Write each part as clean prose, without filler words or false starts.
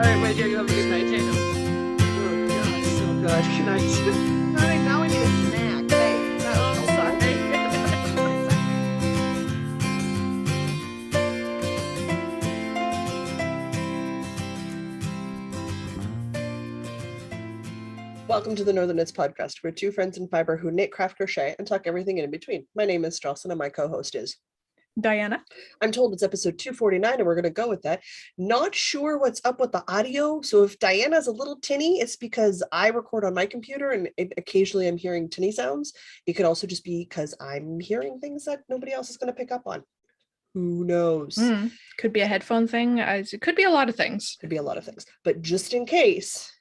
right, my dear, you have a good night, Tatum. Oh God, so good. Good night. All right, now I need a snack. Hey, Oh, sorry. welcome to the Northern Knits podcast. We're two friends in fibre who knit, craft, crochet, and talk everything in between. My name is Strelson, and my co-host is Diana. I'm told it's episode 249, and we're going to go with that. Not sure what's up with the audio, so if Diana's a little tinny, it's because I record on my computer, and occasionally I'm hearing tinny sounds. It could also just be because I'm hearing things that nobody else is going to pick up on. Who knows? Could be a headphone thing. It could be a lot of things. Could be a lot of things. But just in case,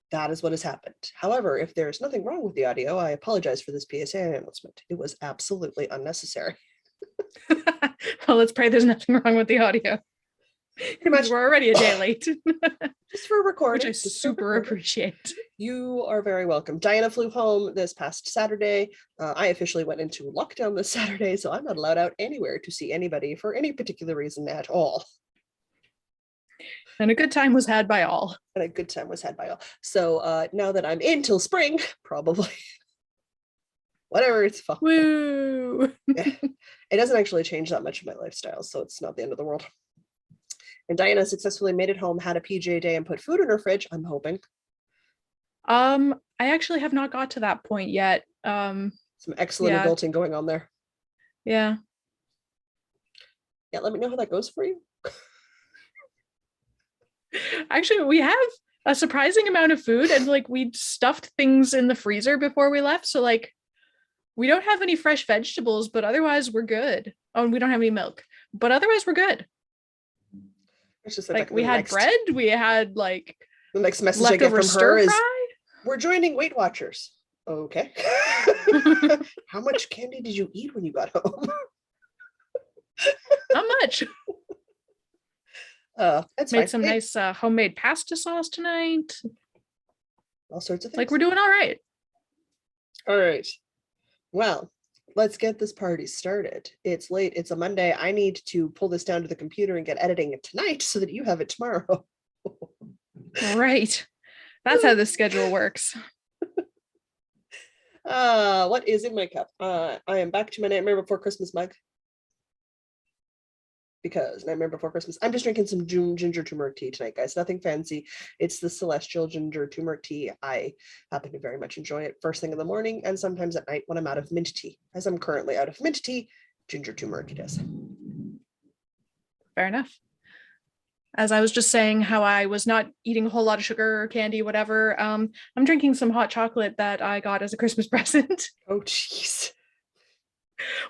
that is what has happened. However, if there's nothing wrong with the audio, I apologize for this PSA announcement. It was absolutely unnecessary. Well, let's pray there's nothing wrong with the audio. Pretty much. We're already a day late. Just for recording. Which I super appreciate. You are very welcome. Diana flew home this past Saturday. I officially went into lockdown this Saturday, so I'm not allowed out anywhere to see anybody for any particular reason at all. And a good time was had by all. And a good time was had by all. So now that I'm in till spring, probably. Whatever, it's fine. Woo! It doesn't actually change that much of my lifestyle, so it's not the end of the world. And Diana successfully made it home, had a PJ day, and put food in her fridge, I'm hoping. I actually have not got to that point yet. Some excellent adulting going on there. Yeah. Yeah, let me know how that goes for you. Actually, we have a surprising amount of food, and like we stuffed things in the freezer before we left, so like we don't have any fresh vegetables, but otherwise we're good. Oh, and we don't have any milk, but otherwise we're good. It's just like we had bread, we had like the next message I get from her is, fry? We're joining Weight Watchers. Okay. How much candy did you eat when you got home? Not much. That's made fine. Some nice homemade pasta sauce tonight. All sorts of things. Like we're doing all right. All right. Well, let's get this party started. It's late. It's a Monday. I need to pull this down to the computer and get editing it tonight so that you have it tomorrow. Right. That's how the schedule works. What is in my cup? I am back to my Nightmare Before Christmas mug. Because Nightmare Before Christmas. I'm just drinking some ginger turmeric tea tonight, guys. Nothing fancy. It's the Celestial Ginger Turmeric Tea. I happen to very much enjoy it first thing in the morning and sometimes at night when I'm out of mint tea. As I'm currently out of mint tea, ginger turmeric it is. Fair enough. As I was just saying how I was not eating a whole lot of sugar or candy, whatever, I'm drinking some hot chocolate that I got as a Christmas present. Oh, jeez.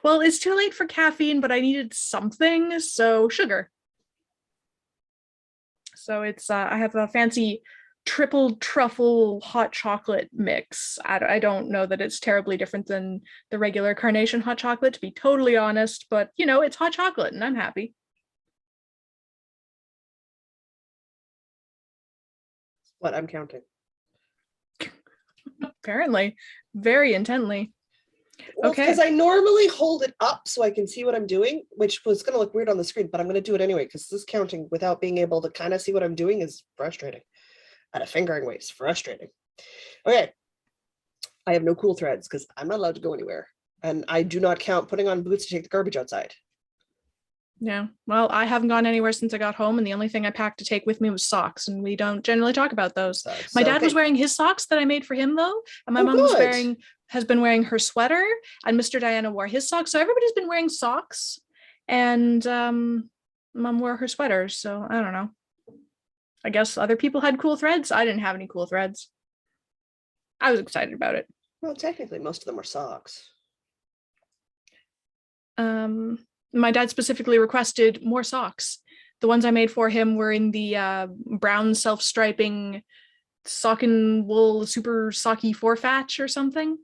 Well, it's too late for caffeine, but I needed something, so sugar. So it's I have a fancy triple truffle hot chocolate mix. I don't know that it's terribly different than the regular carnation hot chocolate, to be totally honest, but you know, it's hot chocolate and I'm happy. What I'm counting. Apparently, very intently. Well, okay. Because I normally hold it up so I can see what I'm doing, which was going to look weird on the screen, but I'm going to do it anyway because this counting without being able to kind of see what I'm doing is frustrating. At a fingering weight, it's frustrating. Okay. I have no cool threads because I'm not allowed to go anywhere. And I do not count putting on boots to take the garbage outside. Yeah. Well, I haven't gone anywhere since I got home, and the only thing I packed to take with me was socks, and we don't generally talk about those. My dad was wearing his socks that I made for him, though, and my mom has been wearing her sweater, and Mr. Diana wore his socks, so everybody's been wearing socks, and mom wore her sweater, so I don't know. I guess other people had cool threads. I didn't have any cool threads. I was excited about it. Well, technically, most of them are socks. My dad specifically requested more socks. The ones I made for him were in the brown self-striping sock and wool super socky forfatch or something.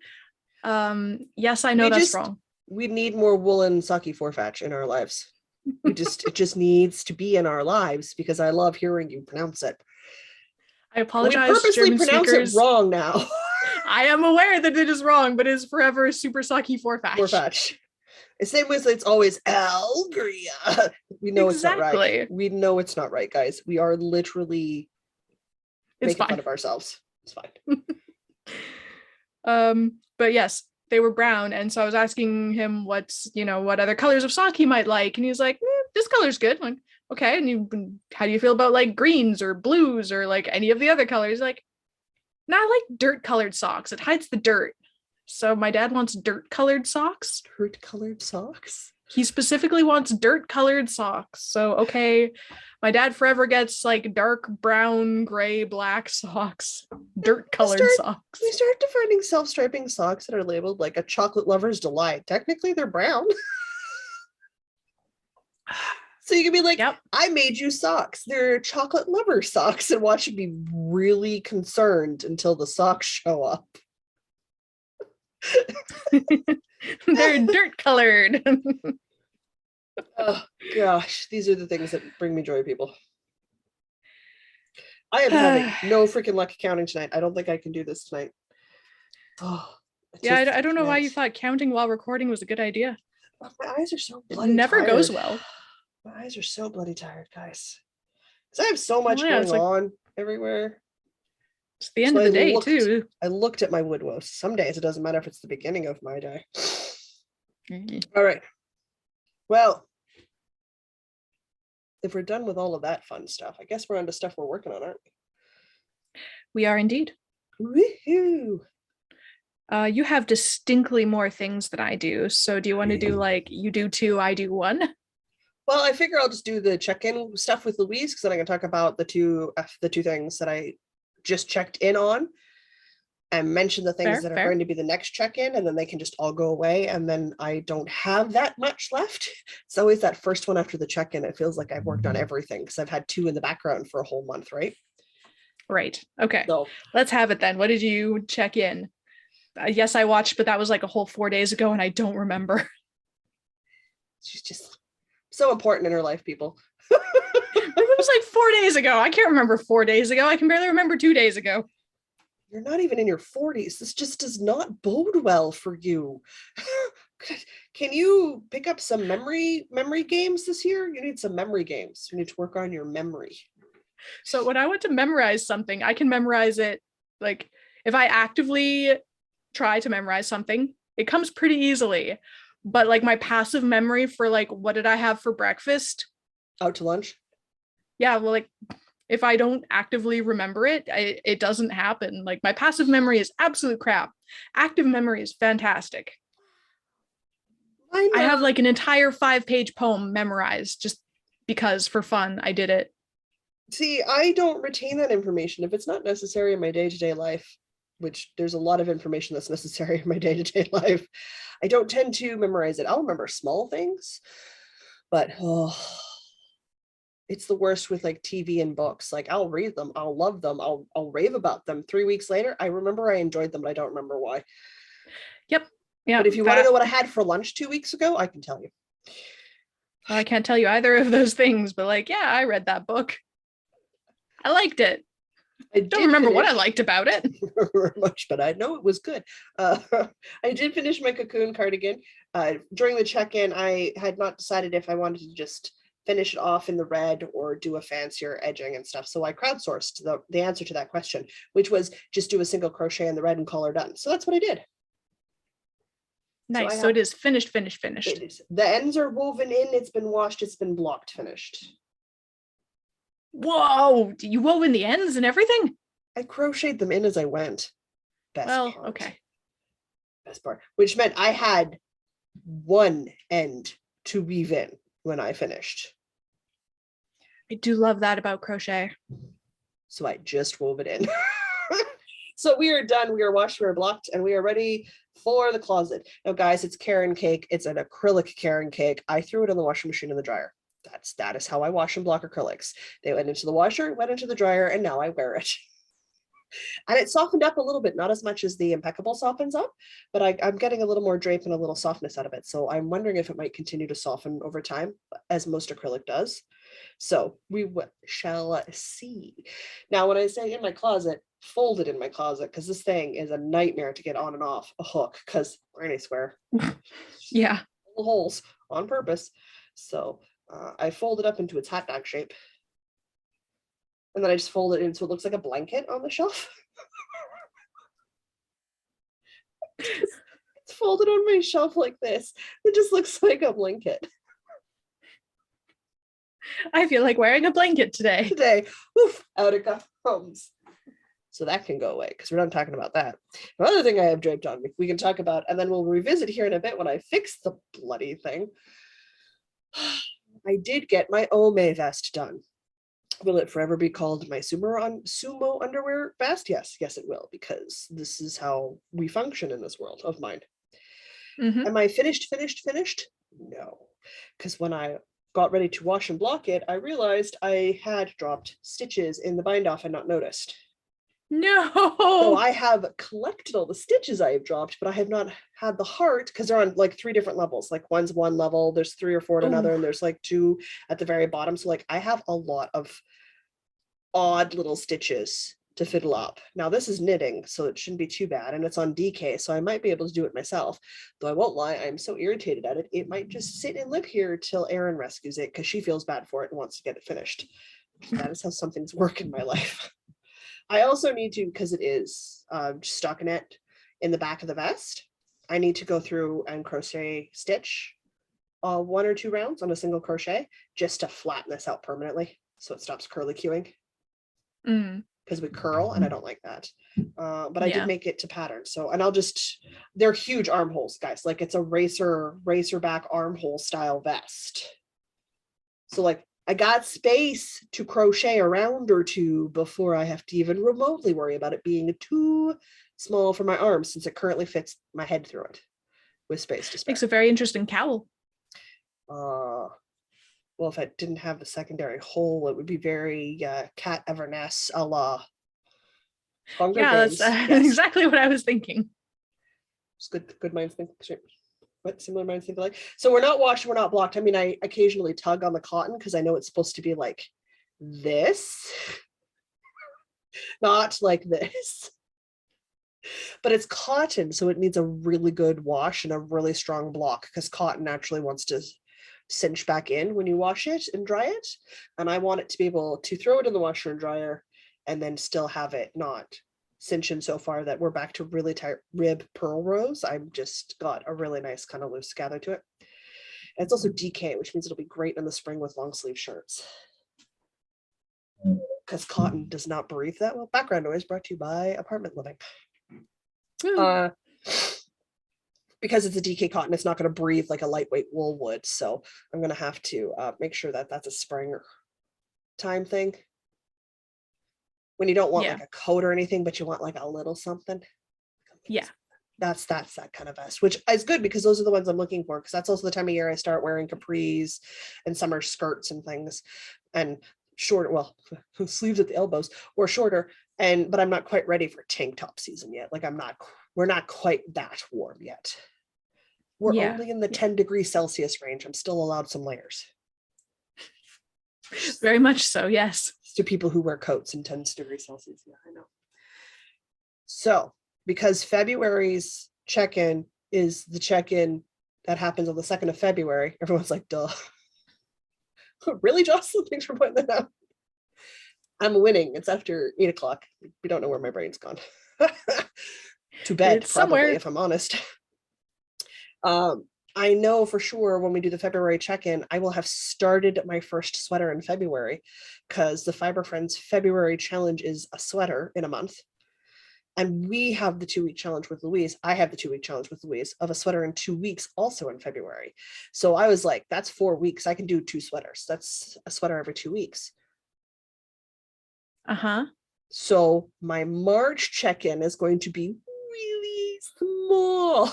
Yes, I know that's wrong. We need more woolen socky forfatch in our lives. It just needs to be in our lives because I love hearing you pronounce it. I apologize. We purposely German pronounce speakers. It wrong now. I am aware that it is wrong, but it is forever super socky forfatch. Forfatch. The same way as it's always Algria. We know It's not right. We know it's not right, guys. We are literally making fine. fun of ourselves. It's fine. But yes, they were brown. And so I was asking him what other colors of sock he might like. And he was like, this color's good. I'm like, okay. And how do you feel about like greens or blues or like any of the other colors? Like, no, I like dirt colored socks. It hides the dirt. So my dad wants dirt colored socks. Dirt colored socks? He specifically wants dirt colored socks. So, okay, my dad forever gets like dark brown, gray, black socks, dirt colored socks. We start defining self-striping socks that are labeled like a chocolate lover's delight. Technically, they're brown. So you can be like, yep, I made you socks. They're chocolate lover socks, and watch you be really concerned until the socks show up. They're dirt colored. Oh gosh, these are the things that bring me joy, people. I am having no freaking luck counting tonight. I don't think I can do this tonight. Oh, yeah, I don't know why you thought counting while recording was a good idea. My eyes are so bloody It never tired. goes well. My eyes are so bloody tired, guys. Because I have so much going on everywhere. It's the end of the day, too. I looked at my wood woes. Some days it doesn't matter if it's the beginning of my day. All right. Well, if we're done with all of that fun stuff, I guess we're on to stuff we're working on, aren't we? We are indeed. Woohoo! You have distinctly more things than I do. So do you want to do like you do 2, I do 1? Well, I figure I'll just do the check-in stuff with Louise, because then I can talk about the two things that I just checked in on and mention the things that are going to be the next check-in, and then they can just all go away, and then I don't have that much left. It's always that first one after the check-in. It feels like I've worked on everything because I've had 2 in the background for a whole month, right? Right. Okay. So let's have it then. What did you check in? Yes, I watched, but that was like a whole 4 days ago, and I don't remember. She's just so important in her life, people. It was like 4 days ago. I can't remember 4 days ago. I can barely remember 2 days ago. You're not even in your 40s. This just does not bode well for you. Can you pick up some memory games this year? You need some memory games. You need to work on your memory. So when I want to memorize something, I can memorize it. Like if I actively try to memorize something, it comes pretty easily. But like my passive memory for like, what did I have for breakfast? Out to lunch? Yeah, well, like if I don't actively remember it, it doesn't happen. Like my passive memory is absolute crap. Active memory is fantastic. I have like an entire 5-page poem memorized just because for fun I did it. See, I don't retain that information if it's not necessary in my day-to-day life, which there's a lot of information that's necessary in my day-to-day life. I don't tend to memorize it. I'll remember small things, but it's the worst with like TV and books. Like I'll read them, I'll love them, I'll rave about them. 3 weeks later, I remember I enjoyed them, but I don't remember why. Yep. Yeah. But if you want to know what I had for lunch 2 weeks ago, I can tell you. I can't tell you either of those things, but like, yeah, I read that book. I liked it. I don't remember what I liked about it. Much, but I know it was good. I did finish my cocoon cardigan. During the check-in, I had not decided if I wanted to just finish it off in the red or do a fancier edging and stuff. So I crowdsourced the answer to that question, which was just do a single crochet in the red and call her done. So that's what I did. Nice. So it is finished. It is. The ends are woven in. It's been washed. It's been blocked. Finished. Whoa! You wove in the ends and everything? I crocheted them in as I went. Best part. Okay. Best part. Which meant I had one end to weave in when I finished. I do love that about crochet. So I just wove it in. So we are done. We are washed, we are blocked, and we are ready for the closet. Now, guys, it's Karen cake. It's an acrylic Karen cake. I threw it in the washing machine in the dryer. That is how I wash and block acrylics. They went into the washer, went into the dryer, and now I wear it. And it softened up a little bit, not as much as the Impeccable softens up, but I'm getting a little more drape and a little softness out of it. So I'm wondering if it might continue to soften over time, as most acrylic does. So we shall see. Now, when I say in my closet, folded in my closet, because this thing is a nightmare to get on and off a hook, because granny square. Yeah. Holes on purpose. So I fold it up into its hot dog shape. And then I just fold it in so it looks like a blanket on the shelf. It's folded on my shelf like this. It just looks like a blanket. I feel like wearing a blanket today. Oof, out it comes. So that can go away because we're not talking about that. Another thing I have draped on, we can talk about, and then we'll revisit here in a bit when I fix the bloody thing. I did get my Ome vest done. Will it forever be called my sumo underwear vest? Yes, it will, because this is how we function in this world of mine. Mm-hmm. Am I finished? No, because when I got ready to wash and block it, I realized I had dropped stitches in the bind off and not noticed. No. So I have collected all the stitches I have dropped, but I have not had the heart because they're on like 3 different levels. Like one's one level, there's 3 or 4 at another, and there's like 2 at the very bottom. So like I have a lot of odd little stitches to fiddle up. Now this is knitting, so it shouldn't be too bad, and it's on DK, so I might be able to do it myself. Though I won't lie, I'm so irritated at it. It might just sit and live here till Erin rescues it because she feels bad for it and wants to get it finished. That is how some things work in my life. I also need to, because it is stockinette in the back of the vest, I need to go through and crochet stitch 1 or 2 rounds on a single crochet just to flatten this out permanently so it stops curly queuing. Because we curl and I don't like that. But I did make it to pattern. So, and they're huge armholes, guys. Like it's a racer back armhole style vest. So like I got space to crochet a round or 2 before I have to even remotely worry about it being too small for my arms, since it currently fits my head through it with space to spare. Makes a very interesting cowl. Well, if I didn't have the secondary hole, it would be very Cat Everness a la Hunger Games. That's exactly what I was thinking. It's good minds think. What similar minds think alike. So we're not washed, we're not blocked. I mean, I occasionally tug on the cotton because I know it's supposed to be like this, not like this. But it's cotton, so it needs a really good wash and a really strong block because cotton naturally wants to cinch back in when you wash it and dry it. And I want it to be able to throw it in the washer and dryer and then still have it not cinch in so far that we're back to really tight rib purl rows. I've just got a really nice kind of loose gather to it. And it's also DK, which means it'll be great in the spring with long sleeve shirts. Because cotton does not breathe that well. Background noise brought to you by Apartment Living. Because it's a DK cotton, it's not going to breathe like a lightweight wool would. So I'm going to have to make sure that that's a spring time thing. When you don't want like a coat or anything, but you want like a little something. Yeah. That's that kind of vest, which is good because those are the ones I'm looking for, because that's also the time of year I start wearing capris and summer skirts and things, and shorter, well, sleeves at the elbows or shorter. But I'm not quite ready for tank top season yet. Like we're not quite that warm yet. We're only in the 10 degrees Celsius range. I'm still allowed some layers. Very much so, yes. To people who wear coats in 10 degrees Celsius. Yeah, I know. So, because February's check-in is the check-in that happens on the 2nd of February, everyone's like, duh. Really, Jocelyn? Thanks for pointing that out. I'm winning. It's after 8 o'clock. We don't know where my brain's gone. To bed, It's probably, somewhere. if I'm honest. I know for sure when we do the February check-in, I will have started my first sweater in February, because the Fiber Friends February challenge is a sweater in a month. And we have the 2-week challenge with Louise. I have the 2-week challenge with Louise of a sweater in 2 weeks, also in February. So I was like, that's 4 weeks. I can do 2 sweaters. That's a sweater every 2 weeks. So my March check-in is going to be really small.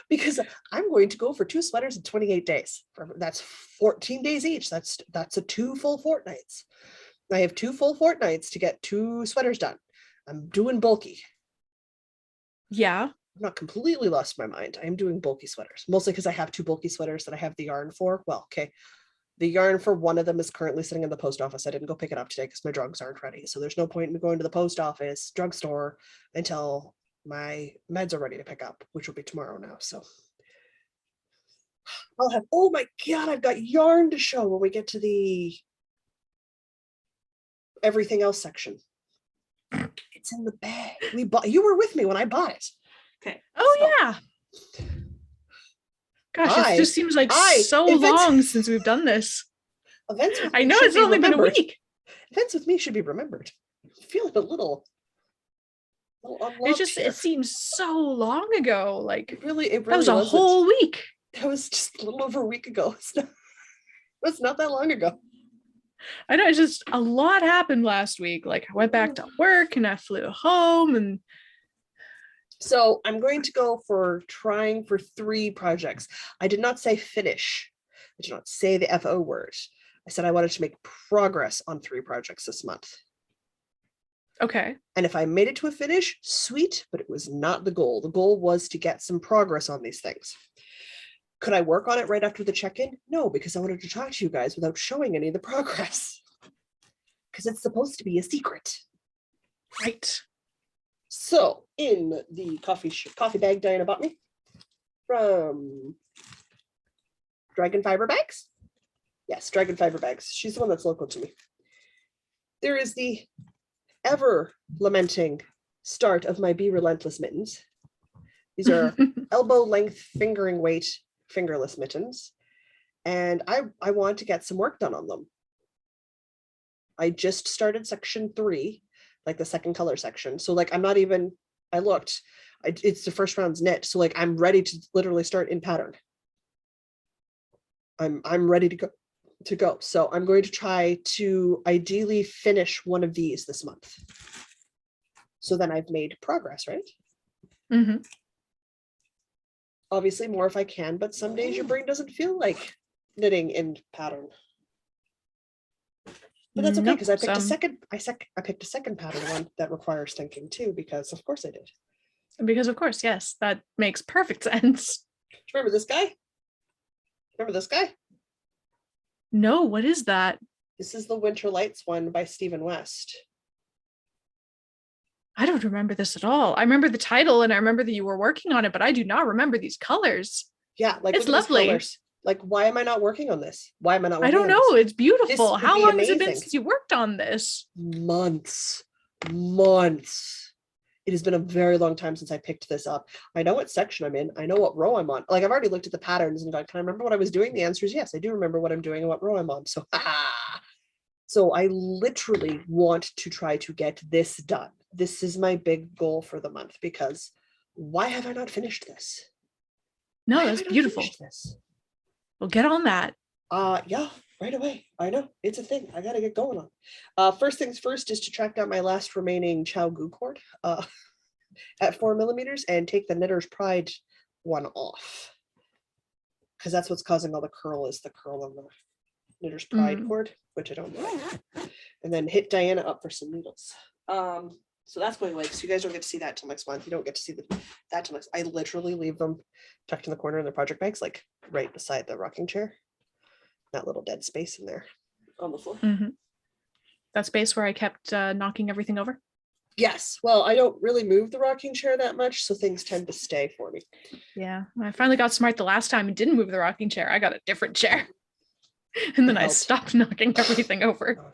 Because I'm going to go for 2 sweaters in 28 days. That's 14 days each. That's a 2 full fortnights. I have 2 full fortnights to get 2 sweaters done. I'm doing bulky. Yeah. I'm not completely lost my mind. I am doing bulky sweaters, mostly because I have 2 bulky sweaters that I have the yarn for. Well, okay. The yarn for one of them is currently sitting in the post office. I didn't go pick it up today because my drugs aren't ready. So there's no point in me going to the post office, drugstore, until my meds are ready to pick up, which will be tomorrow now. So I'll have, oh my God, I've got yarn to show when we get to the everything else section. It's in the bag. You were with me when I bought it. Okay. Oh yeah. Gosh, it just seems like so long since we've done this. Events with I me know should it's be only been a remembered. week. Events with me should be remembered. I'm feeling a little It seems so long ago. Like it really that was a wasn't. whole week. That was just a little over a week ago. It's not that long ago. I know, it's just a lot happened last week. Like I went back to work and I flew home, and so I'm going to go for trying for 3 projects. I did not say finish. I did not say the FO word. I said I wanted to make progress on 3 projects this month. Okay. And if I made it to a finish, sweet, but it was not the goal. The goal was to get some progress on these things. Could I work on it right after the check-in? No, because I wanted to talk to you guys without showing any of the progress. Because it's supposed to be a secret. Right. So in the coffee bag Diana bought me from Dragon Fiber Bags. Yes, Dragon Fiber Bags. She's the one that's local to me. There is the ever lamenting start of my Be Relentless mittens. These are elbow length fingering weight fingerless mittens. And I want to get some work done on them. I just started section 3, like the second color section. So like, it's the first round's knit. So like, I'm ready to literally start in pattern. I'm ready to go. So I'm going to try to ideally finish one of these this month. So then I've made progress, right? Mm-hmm. Obviously more if I can, but some days your brain doesn't feel like knitting in pattern. But that's okay, because I picked a second pattern one that requires thinking too, because of course I did. Because of course, yes, that makes perfect sense. Remember this guy? Remember this guy? No, what is that? This is the Winter Lights one by Stephen West. I don't remember this at all. I remember the title and I remember that you were working on it, but I do not remember these colors. Yeah, like it's lovely. Like, why am I not working on this? Why am I not working I don't on know. this? It's beautiful. How long amazing. has it been since you worked on this? Months. It has been a very long time since I picked this up. I know what section I'm in. I know what row I'm on. Like, I've already looked at the patterns and gone, can I remember what I was doing? The answer is yes, I do remember what I'm doing and what row I'm on. So, so I literally want to try to get this done. This is my big goal for the month, because why have I not finished this? No, that's beautiful. Well, get on that. Yeah, right away. I know, it's a thing. I gotta get going on. First things first is to track down my last remaining Chow Goo cord at 4mm and take the Knitter's Pride one off, because that's what's causing all the curl, is the curl on the Knitter's Pride cord, which I don't like. And then hit Diana up for some needles. So that's going away, so you guys don't get to see that till next month. You don't get to see that till next. I literally leave them tucked in the corner in the project bags, like right beside the rocking chair. That little dead space in there on the floor. Mm-hmm. That space where I kept knocking everything over? Yes. Well, I don't really move the rocking chair that much, so things tend to stay for me. Yeah. I finally got smart the last time and didn't move the rocking chair. I got a different chair. And then I stopped knocking everything over.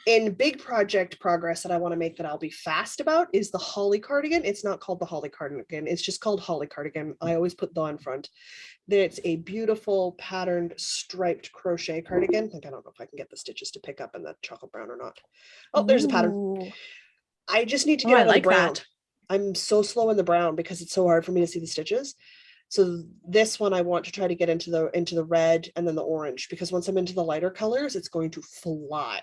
In big project progress that I want to make that I'll be fast about is the Holly cardigan. It's not called the Holly cardigan. It's just called Holly cardigan. I always put the on front. It's a beautiful patterned striped crochet cardigan. Like, I don't know if I can get the stitches to pick up in the chocolate brown or not. Oh, there's a pattern. I just need to get out of the brown. I'm so slow in the brown because it's so hard for me to see the stitches. So this one I want to try to get into the red and then the orange, because once I'm into the lighter colors, it's going to fly.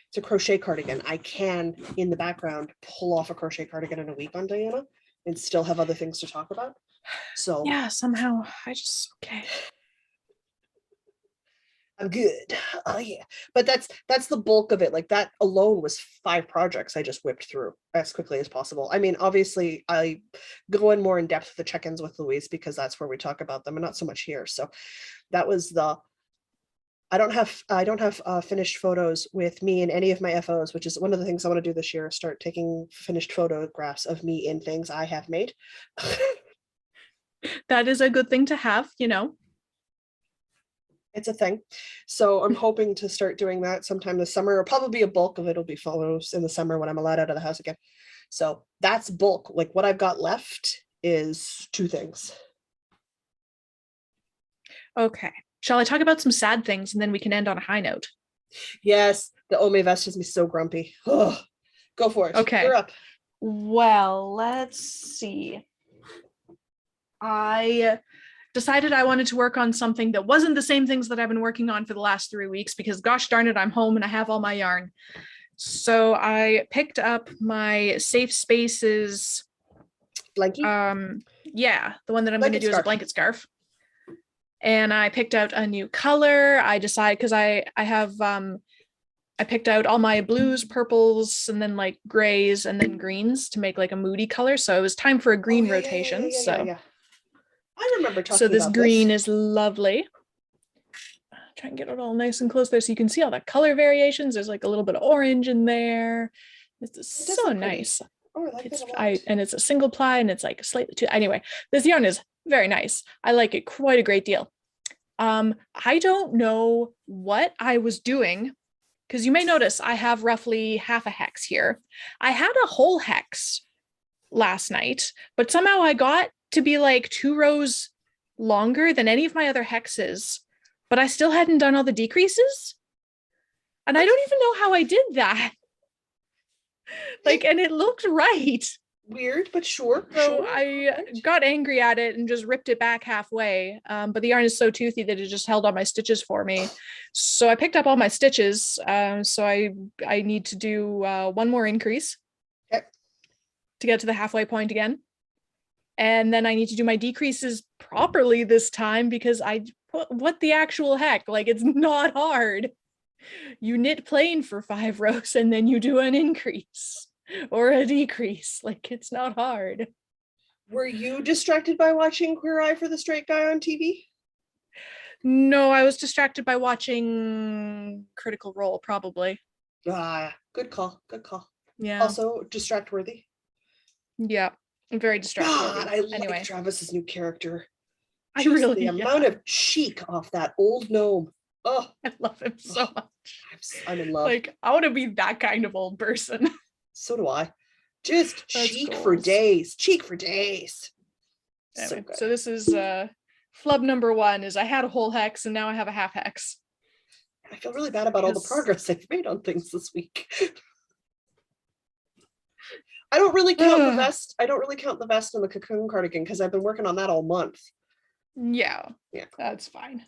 It's a crochet cardigan. I can, in the background, pull off a crochet cardigan in a week on Diana and still have other things to talk about. So yeah, somehow okay. I'm good. Oh yeah. But that's the bulk of it. Like, that alone was 5 projects I just whipped through as quickly as possible. I mean, obviously I go in more in depth with the check-ins with Louise, because that's where we talk about them and not so much here. So that was I don't have finished photos with me in any of my FOs, which is one of the things I want to do this year, start taking finished photographs of me in things I have made. That is a good thing to have, you know. It's a thing. So I'm hoping to start doing that sometime this summer, or probably a bulk of it will be follows in the summer when I'm allowed out of the house again. So that's bulk. Like what I've got left is 2 things. Okay. Shall I talk about some sad things and then we can end on a high note? Yes, the Ome vest has me so grumpy. Ugh. Go for it. Okay. You're up. Well, let's see. I decided I wanted to work on something that wasn't the same things that I've been working on for the last 3 weeks because gosh darn it, I'm home and I have all my yarn. So I picked up my Safe Spaces Blankie? Yeah, the one that I'm going to do scarf. as a blanket scarf. And I picked out a new color. I decided because I have I picked out all my blues, purples, and then like grays and then greens to make like a moody color. So it was time for a green rotation. Yeah. I remember talking about so this green is lovely. Try and get it all nice and close there so you can see all the color variations. There's like a little bit of orange in there. It's so nice. Oh, I like it a lot. And it's a single ply and it's like slightly too. Anyway, this yarn is very nice. I like it quite a great deal. I don't know what I was doing because you may notice I have roughly half a hex here. I had a whole hex last night, but somehow I got to be like 2 rows longer than any of my other hexes, but I still hadn't done all the decreases. And I don't even know how I did that. Like, and it looked right. Weird, but sure. So I got angry at it and just ripped it back halfway. But the yarn is so toothy that it just held all my stitches for me. So I picked up all my stitches. So I need to do 1 more increase to get to the halfway point again. And then I need to do my decreases properly this time because what the actual heck? Like, it's not hard. You knit plain for 5 rows and then you do an increase or a decrease. Like, it's not hard. Were you distracted by watching Queer Eye for the Straight Guy on TV? No, I was distracted by watching Critical Role, probably. Good call. Yeah. Also distract worthy. Yeah, I'm very distracted. God, I like Travis's new character. I really the amount of cheek off that old gnome. Oh, I love him so much. I'm in love. Like, I want to be that kind of old person. So do I. Just cheek for days. Anyway, so good. So this is flub number 1 is I had a whole hex and now I have a half hex. I feel really bad about all the progress I've made on things this week. I don't really count the vest. I don't really count the vest and the cocoon cardigan because I've been working on that all month. Yeah, that's fine.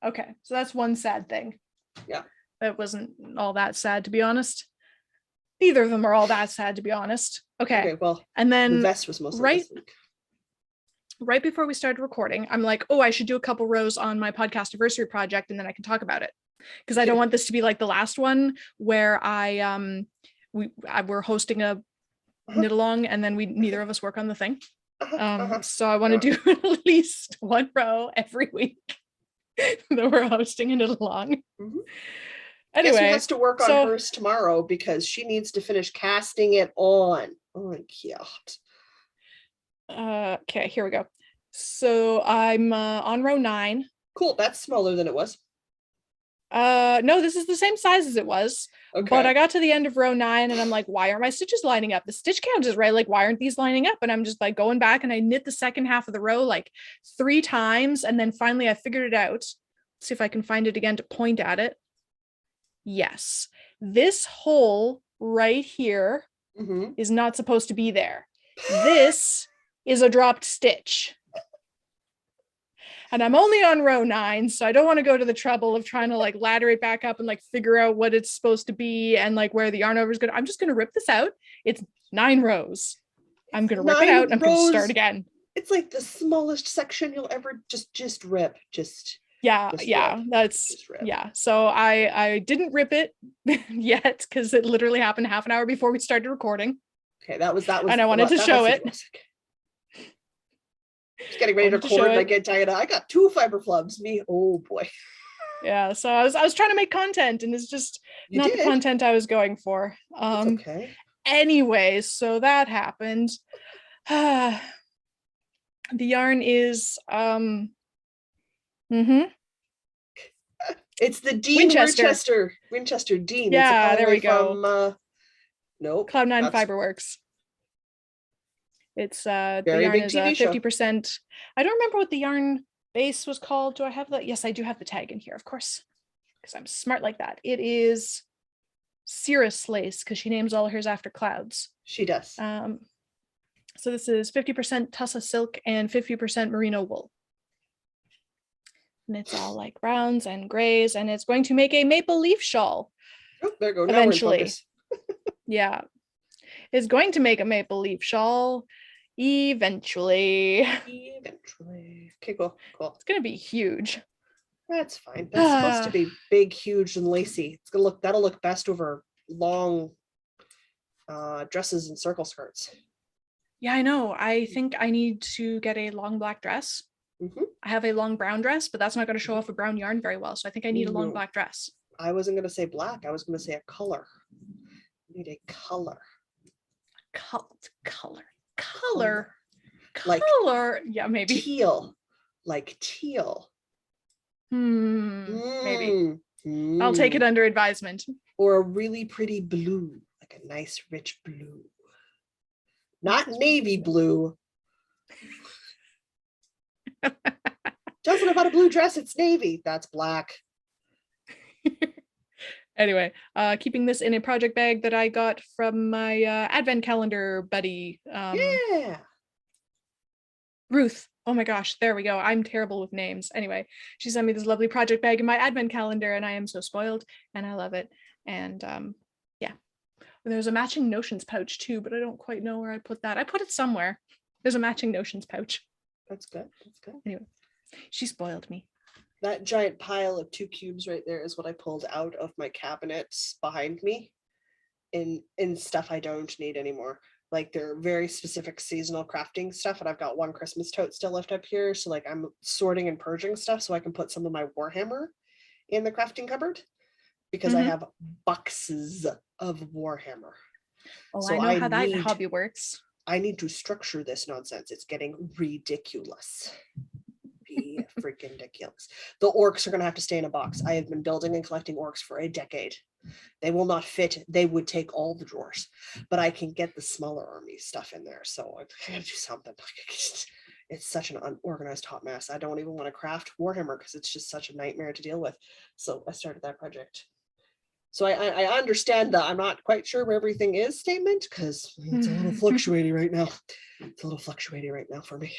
Okay, so that's one sad thing. Yeah. It wasn't all that sad, to be honest. Neither of them are all that sad, to be honest. Okay, well, and then the vest was mostly right before we started recording, I'm like, oh, I should do a couple rows on my podcast anniversary project and then I can talk about it. Because I don't want this to be like the last one where we're hosting a knit along and then neither of us work on the thing. So I want to do at least 1 row every week that we're hosting a knit along. Anyway, Guess who has to work on hers tomorrow because she needs to finish casting it on. Oh my god. Okay, here we go. So I'm on row 9. Cool, that's smaller than it was. No, this is the same size as it was. Okay. But I got to the end of row 9 and I'm like, why aren't my stitches lining up? The stitch count is right. Like, why aren't these lining up? And I'm just like going back and I knit the second half of the row like 3 times. And then finally I figured it out. Let's see if I can find it again to point at it. Yes, this hole right here is not supposed to be there. This is a dropped stitch. And I'm only on row 9, so I don't want to go to the trouble of trying to like ladder it back up and like figure out what it's supposed to be and like where the yarn over is going. I'm just going to rip this out. It's 9 rows. I'm going to rip it out and I'm going to start again. It's like the smallest section you'll ever just rip. So I didn't rip it yet because it literally happened half an hour before we started recording. Okay, that was and I wanted to show it. Just getting ready to record and I get Diana. I got 2 fiber flubs. Me, oh boy. Yeah, so I was trying to make content and it's just the content I was going for. Okay. Anyway, so that happened. The yarn is It's the Dean Winchester Dean. Yeah, it's a there we go. from nope. Cloud9 Fiberworks. It's the very yarn big is TV show. 50%. I don't remember what the yarn base was called. Do I have that? Yes, I do have the tag in here, of course, because I'm smart like that. It is Cirrus Lace, because she names all hers after clouds. She does. So this is 50% Tussa silk and 50% merino wool. And it's all like browns and grays, and it's going to make a maple leaf shawl. Oh, there you go. Now eventually. Yeah. It's going to make a maple leaf shawl eventually. Okay, cool. It's going to be huge. That's fine. That's supposed to be big, huge, and lacy. It's gonna look. That'll look best over long dresses and circle skirts. Yeah, I know. I think I need to get a long black dress. I have a long brown dress, but that's not going to show off a brown yarn very well. So I think I need a long black dress. I wasn't going to say black. I was going to say a color. I need a color. Color. Like yeah, maybe teal. Like teal. Maybe. I'll take it under advisement. Or a really pretty blue, like a nice rich blue. Not navy blue. Doesn't have a blue dress, it's navy. That's black. Anyway, keeping this in a project bag that I got from my advent calendar buddy. Yeah. Ruth. Oh my gosh, there we go. I'm terrible with names. Anyway, she sent me this lovely project bag in my advent calendar, and I am so spoiled, and I love it. And yeah, there's a matching notions pouch too, but I don't quite know where I put that. I put it somewhere. There's a matching notions pouch. That's good. That's good. Anyway, she spoiled me. That giant pile of 2 cubes right there is what I pulled out of my cabinets behind me in stuff I don't need anymore. Like they're very specific seasonal crafting stuff, and I've got one Christmas tote still left up here. So like I'm sorting and purging stuff so I can put some of my Warhammer in the crafting cupboard, because I have boxes of Warhammer. Oh, so I know how that hobby works. I need to structure this nonsense. It's getting ridiculous. Freaking ridiculous. The orcs are going to have to stay in a box. I have been building and collecting orcs for a decade. They will not fit. They would take all the drawers, but I can get the smaller army stuff in there. So I gotta do something. It's such an unorganized hot mess. I don't even want to craft Warhammer because it's just such a nightmare to deal with. So I started that project. So I understand that I'm not quite sure where everything is statement, because it's a little fluctuating right now. It's a little fluctuating right now for me.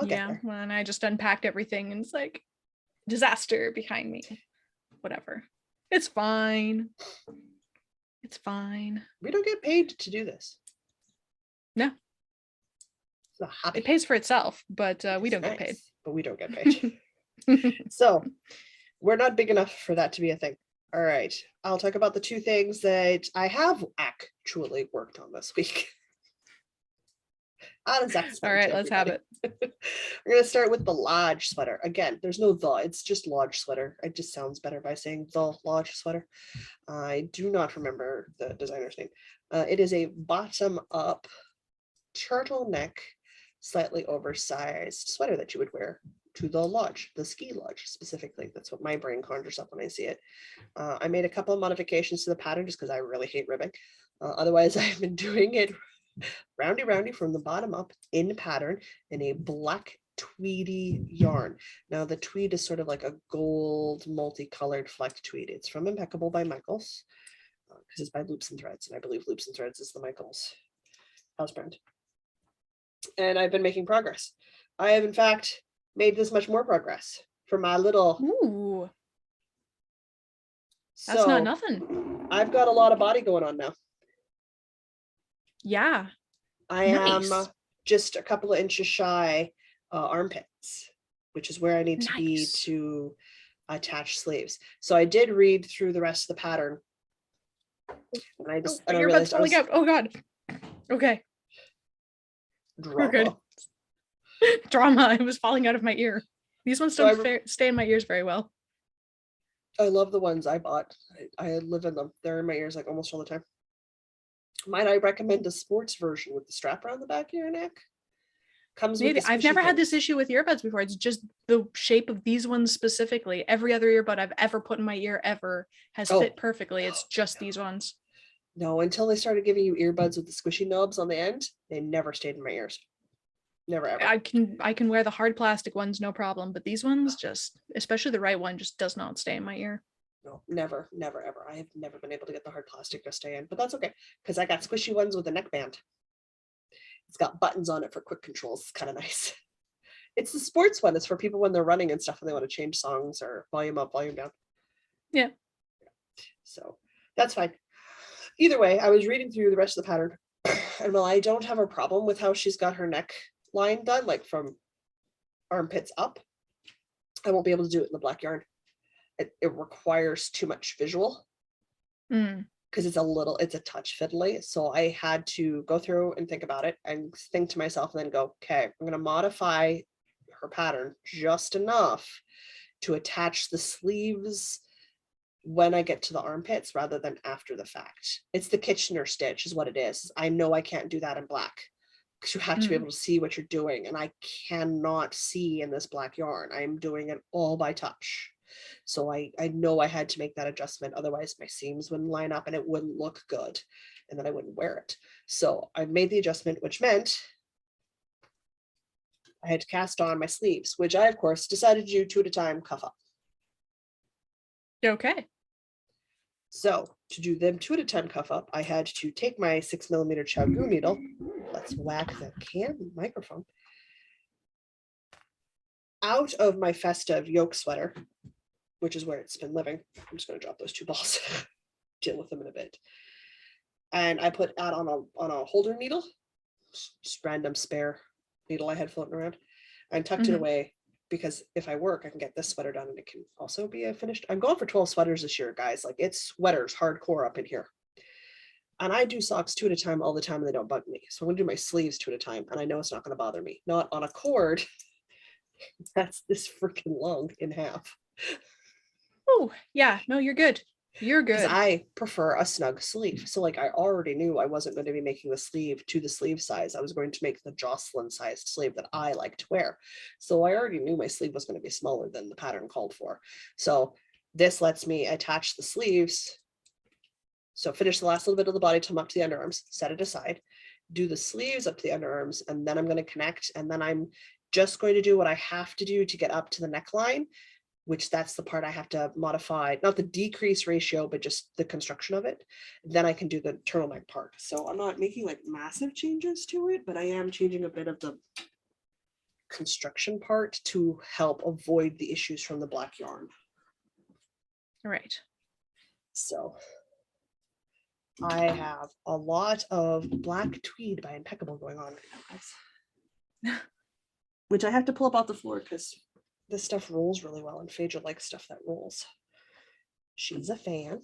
Yeah, well, and I just unpacked everything and it's like disaster behind me. Whatever. It's fine. It's fine. We don't get paid to do this. No. It pays for itself, but we don't get paid. But we don't get paid. So we're not big enough for that to be a thing. All right. I'll talk about the 2 things that I have actually worked on this week. All right, let's have it. We're going to start with the Lodge sweater. Again, there's no the, it's just Lodge sweater. It just sounds better by saying the Lodge sweater. I do not remember the designer's name. It is a bottom-up turtleneck, slightly oversized sweater that you would wear to the lodge, the ski lodge specifically. That's what my brain conjures up when I see it. I made a couple of modifications to the pattern just because I really hate ribbing. Otherwise, I've been doing it roundy from the bottom up in pattern in a black tweedy yarn. Now the tweed is sort of like a gold multicolored flecked tweed. It's from Impeccable by Michaels, because it's by Loops and Threads, and I believe Loops and Threads is the Michaels house brand. And I've been making progress. I have in fact made this much more progress for my little. Ooh, that's not nothing. I've got a lot of body going on now. Yeah, I am just a couple of inches shy armpits, which is where I need to be to attach sleeves. So I did read through the rest of the pattern, and I just you're about to falling out. Oh God. Okay. Drama. We're good. Drama. It was falling out of my ear. These ones don't stay in my ears very well. I love the ones I bought. I live in them. They're in my ears like almost all the time. Might I recommend a sports version with the strap around the back of your neck? Comes Maybe. with the I've never had this things. issue with earbuds before. It's just the shape of these ones specifically. Every other earbud I've ever put in my ear ever has fit perfectly. It's just these ones. No, until they started giving you earbuds with the squishy knobs on the end, they never stayed in my ears. Never ever. I can wear the hard plastic ones, no problem, but these ones just, especially the right one, just does not stay in my ear. No, never, never, ever. I have never been able to get the hard plastic to stay in, but that's okay because I got squishy ones with a neckband. It's got buttons on it for quick controls. It's kind of nice. It's the sports one. It's for people when they're running and stuff and they want to change songs or volume up, volume down. Yeah. So that's fine. Either way, I was reading through the rest of the pattern, and while I don't have a problem with how she's got her neck line done, like from armpits up, I won't be able to do it in the black yarn. It requires too much visual because it's a touch fiddly. So I had to go through and think about it and think to myself and then go, okay, I'm going to modify her pattern just enough to attach the sleeves when I get to the armpits rather than after the fact. It's the Kitchener stitch is what it is. I know I can't do that in black because you have to be able to see what you're doing, and I cannot see in this black yarn. I'm doing it all by touch. So I know I had to make that adjustment, otherwise my seams wouldn't line up and it wouldn't look good, and then I wouldn't wear it. So I made the adjustment, which meant I had to cast on my sleeves, which I of course decided to do 2 at a time, cuff up. Okay. So to do them 2 at a time cuff up, I had to take my 6mm Chagoo needle. Let's whack the microphone out of my festive yoke sweater, which is where it's been living. I'm just going to drop those 2 balls, deal with them in a bit. And I put that on a holder needle, just random spare needle I had floating around, and tucked it away because if I work, I can get this sweater done and it can also be a finished. I'm going for 12 sweaters this year, guys. Like, it's sweaters hardcore up in here. And I do socks 2 at a time all the time and they don't bug me. So I'm going to do my sleeves 2 at a time, and I know it's not going to bother me. Not on a cord that's this freaking long in half. Oh, yeah. No, you're good. You're good. Because I prefer a snug sleeve. So like, I already knew I wasn't going to be making the sleeve to the sleeve size. I was going to make the Jocelyn sized sleeve that I like to wear. So I already knew my sleeve was going to be smaller than the pattern called for. So this lets me attach the sleeves. So finish the last little bit of the body till I'm up to the underarms, set it aside, do the sleeves up to the underarms, and then I'm going to connect. And then I'm just going to do what I have to do to get up to the neckline, which that's the part I have to modify, not the decrease ratio, but just the construction of it. Then I can do the turtleneck part. So I'm not making like massive changes to it, but I am changing a bit of the construction part to help avoid the issues from the black yarn. Right. So I have a lot of black tweed by Impeccable going on right now, guys. Which I have to pull up off the floor because this stuff rolls really well, and Phaedra likes stuff that rolls. She's a fan.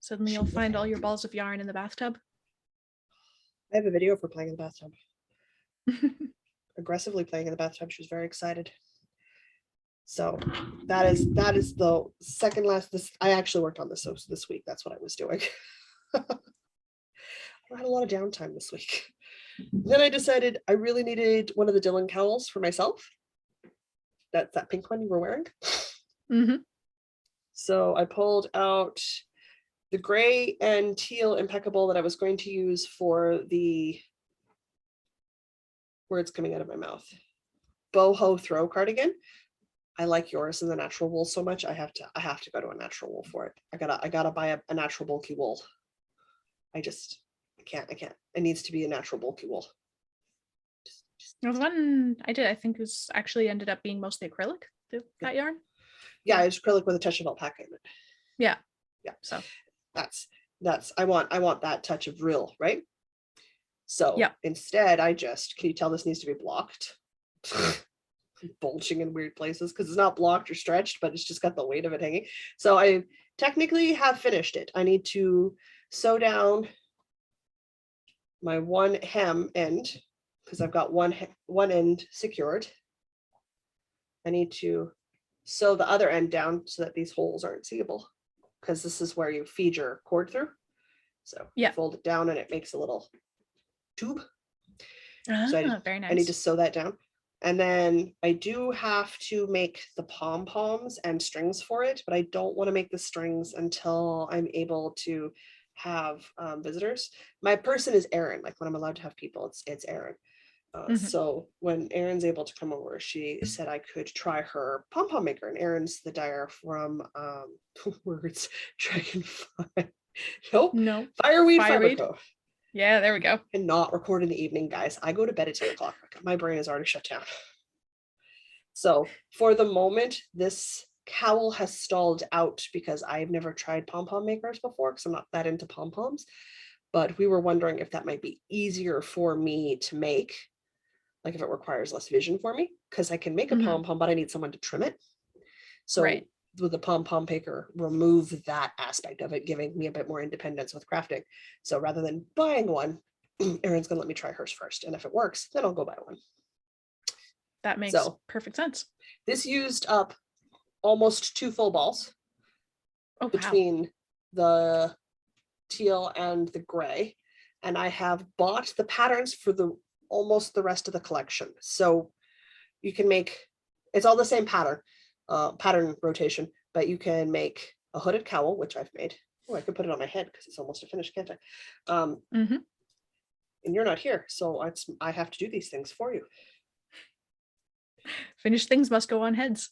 Suddenly you'll find all your balls of yarn in the bathtub. I have a video for playing in the bathtub. Aggressively playing in the bathtub. She was very excited. So that is the second last. I actually worked on this this week. That's what I was doing. I had a lot of downtime this week. Then I decided I really needed one of the Dylan cowls for myself. That's that pink one you were wearing. So I pulled out the gray and teal Impeccable that I was going to use for the words coming out of my mouth. Boho throw cardigan. I like yours in the natural wool so much. I have to go to a natural wool for it. I gotta buy a natural bulky wool. I can't. It needs to be a natural bulky wool. The one I did, I think, was actually ended up being mostly acrylic, that yarn. Yeah, it's acrylic with a touch of alpaca in it. Yeah. Yeah. So that's I want that touch of real, right? So instead can you tell this needs to be blocked? Bulging in weird places because it's not blocked or stretched, but it's just got the weight of it hanging. So I technically have finished it. I need to sew down my one hem end because I've got one end secured. I need to sew the other end down so that these holes aren't seeable, because this is where you feed your cord through. So you fold it down and it makes a little tube. So very nice. I need to sew that down. And then I do have to make the pom-poms and strings for it, but I don't want to make the strings until I'm able to have visitors. My person is Erin. Like when I'm allowed to have people, it's Erin. So when Erin's able to come over, she said I could try her pom-pom maker, and Erin's the dyer from words Dragonfly. Nope. No. Fireweed Fiber Co. Yeah, there we go. And not record in the evening, guys. I go to bed at 10 o'clock. My brain is already shut down. So for the moment, this cowl has stalled out because I've never tried pom-pom makers before because I'm not that into pom-poms. But we were wondering if that might be easier for me to make, like if it requires less vision for me, because I can make a pom-pom, but I need someone to trim it. So with the pom-pom maker, remove that aspect of it, giving me a bit more independence with crafting. So rather than buying one, Erin's gonna let me try hers first. And if it works, then I'll go buy one. That makes perfect sense. This used up almost 2 full balls between the teal and the gray. And I have bought the patterns for almost the rest of the collection. So you can make, it's all the same pattern rotation, but you can make a hooded cowl, which I've made. Oh, I could put it on my head because it's almost a finished, can't I? And you're not here, so I have to do these things for you. Finished things must go on heads,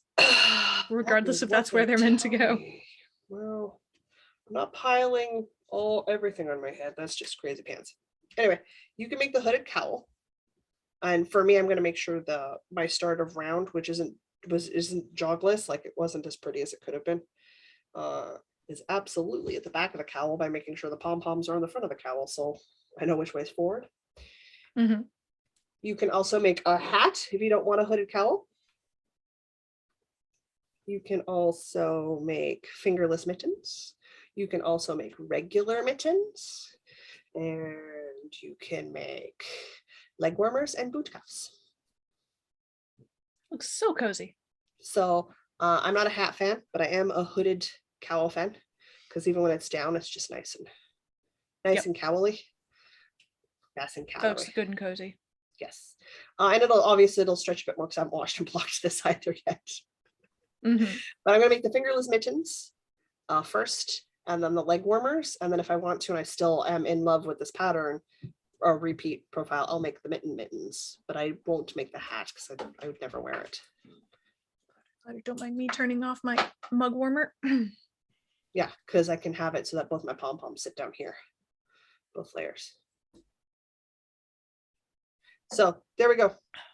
regardless if that's where they're meant to go. Well, I'm not piling everything on my head. That's just crazy pants. Anyway, you can make the hooded cowl. And for me, I'm going to make sure my start of round, which isn't jogless, like it wasn't as pretty as it could have been, is absolutely at the back of the cowl by making sure the pom-poms are on the front of the cowl. So I know which way is forward. You can also make a hat if you don't want a hooded cowl. You can also make fingerless mittens. You can also make regular mittens. And you can make leg warmers and boot cuffs. Looks so cozy. So I'm not a hat fan, but I am a hooded cowl fan because even when it's down, it's just nice and cowly. Nice and cowly. Looks good and cozy. Yes. And it'll stretch a bit more because I haven't washed and blocked this either yet. But I'm going to make the fingerless mittens first, and then the leg warmers. And then if I want to, and I still am in love with this pattern or repeat profile, I'll make the mittens, but I won't make the hat because I would never wear it. Don't mind me turning off my mug warmer. Yeah, because I can have it so that both my pom-poms sit down here, both layers. So there we go.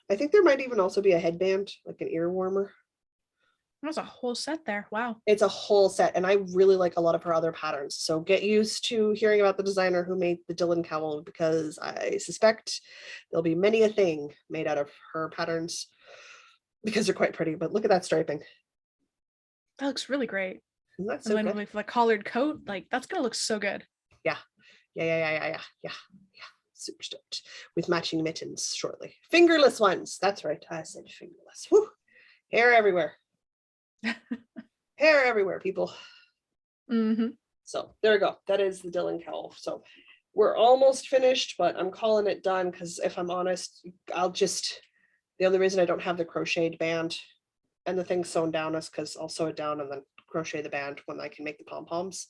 I think there might even also be a headband, like an ear warmer. There's a whole set there. Wow. It's a whole set, and I really like a lot of her other patterns. So get used to hearing about the designer who made the Dylan cowl, because I suspect there'll be many a thing made out of her patterns because they're quite pretty. But look at that striping. That looks really great. Isn't that so good? With a collared coat, like that's gonna look so good. Yeah. Super stoked with matching mittens shortly. Fingerless ones. That's right. I said fingerless. Woo. Hair everywhere. Hair everywhere, people. So there we go. That is the Dylan cowl. So we're almost finished, but I'm calling it done because if I'm honest, the only reason I don't have the crocheted band and the thing sewn down is because I'll sew it down and then crochet the band when I can make the pom-poms,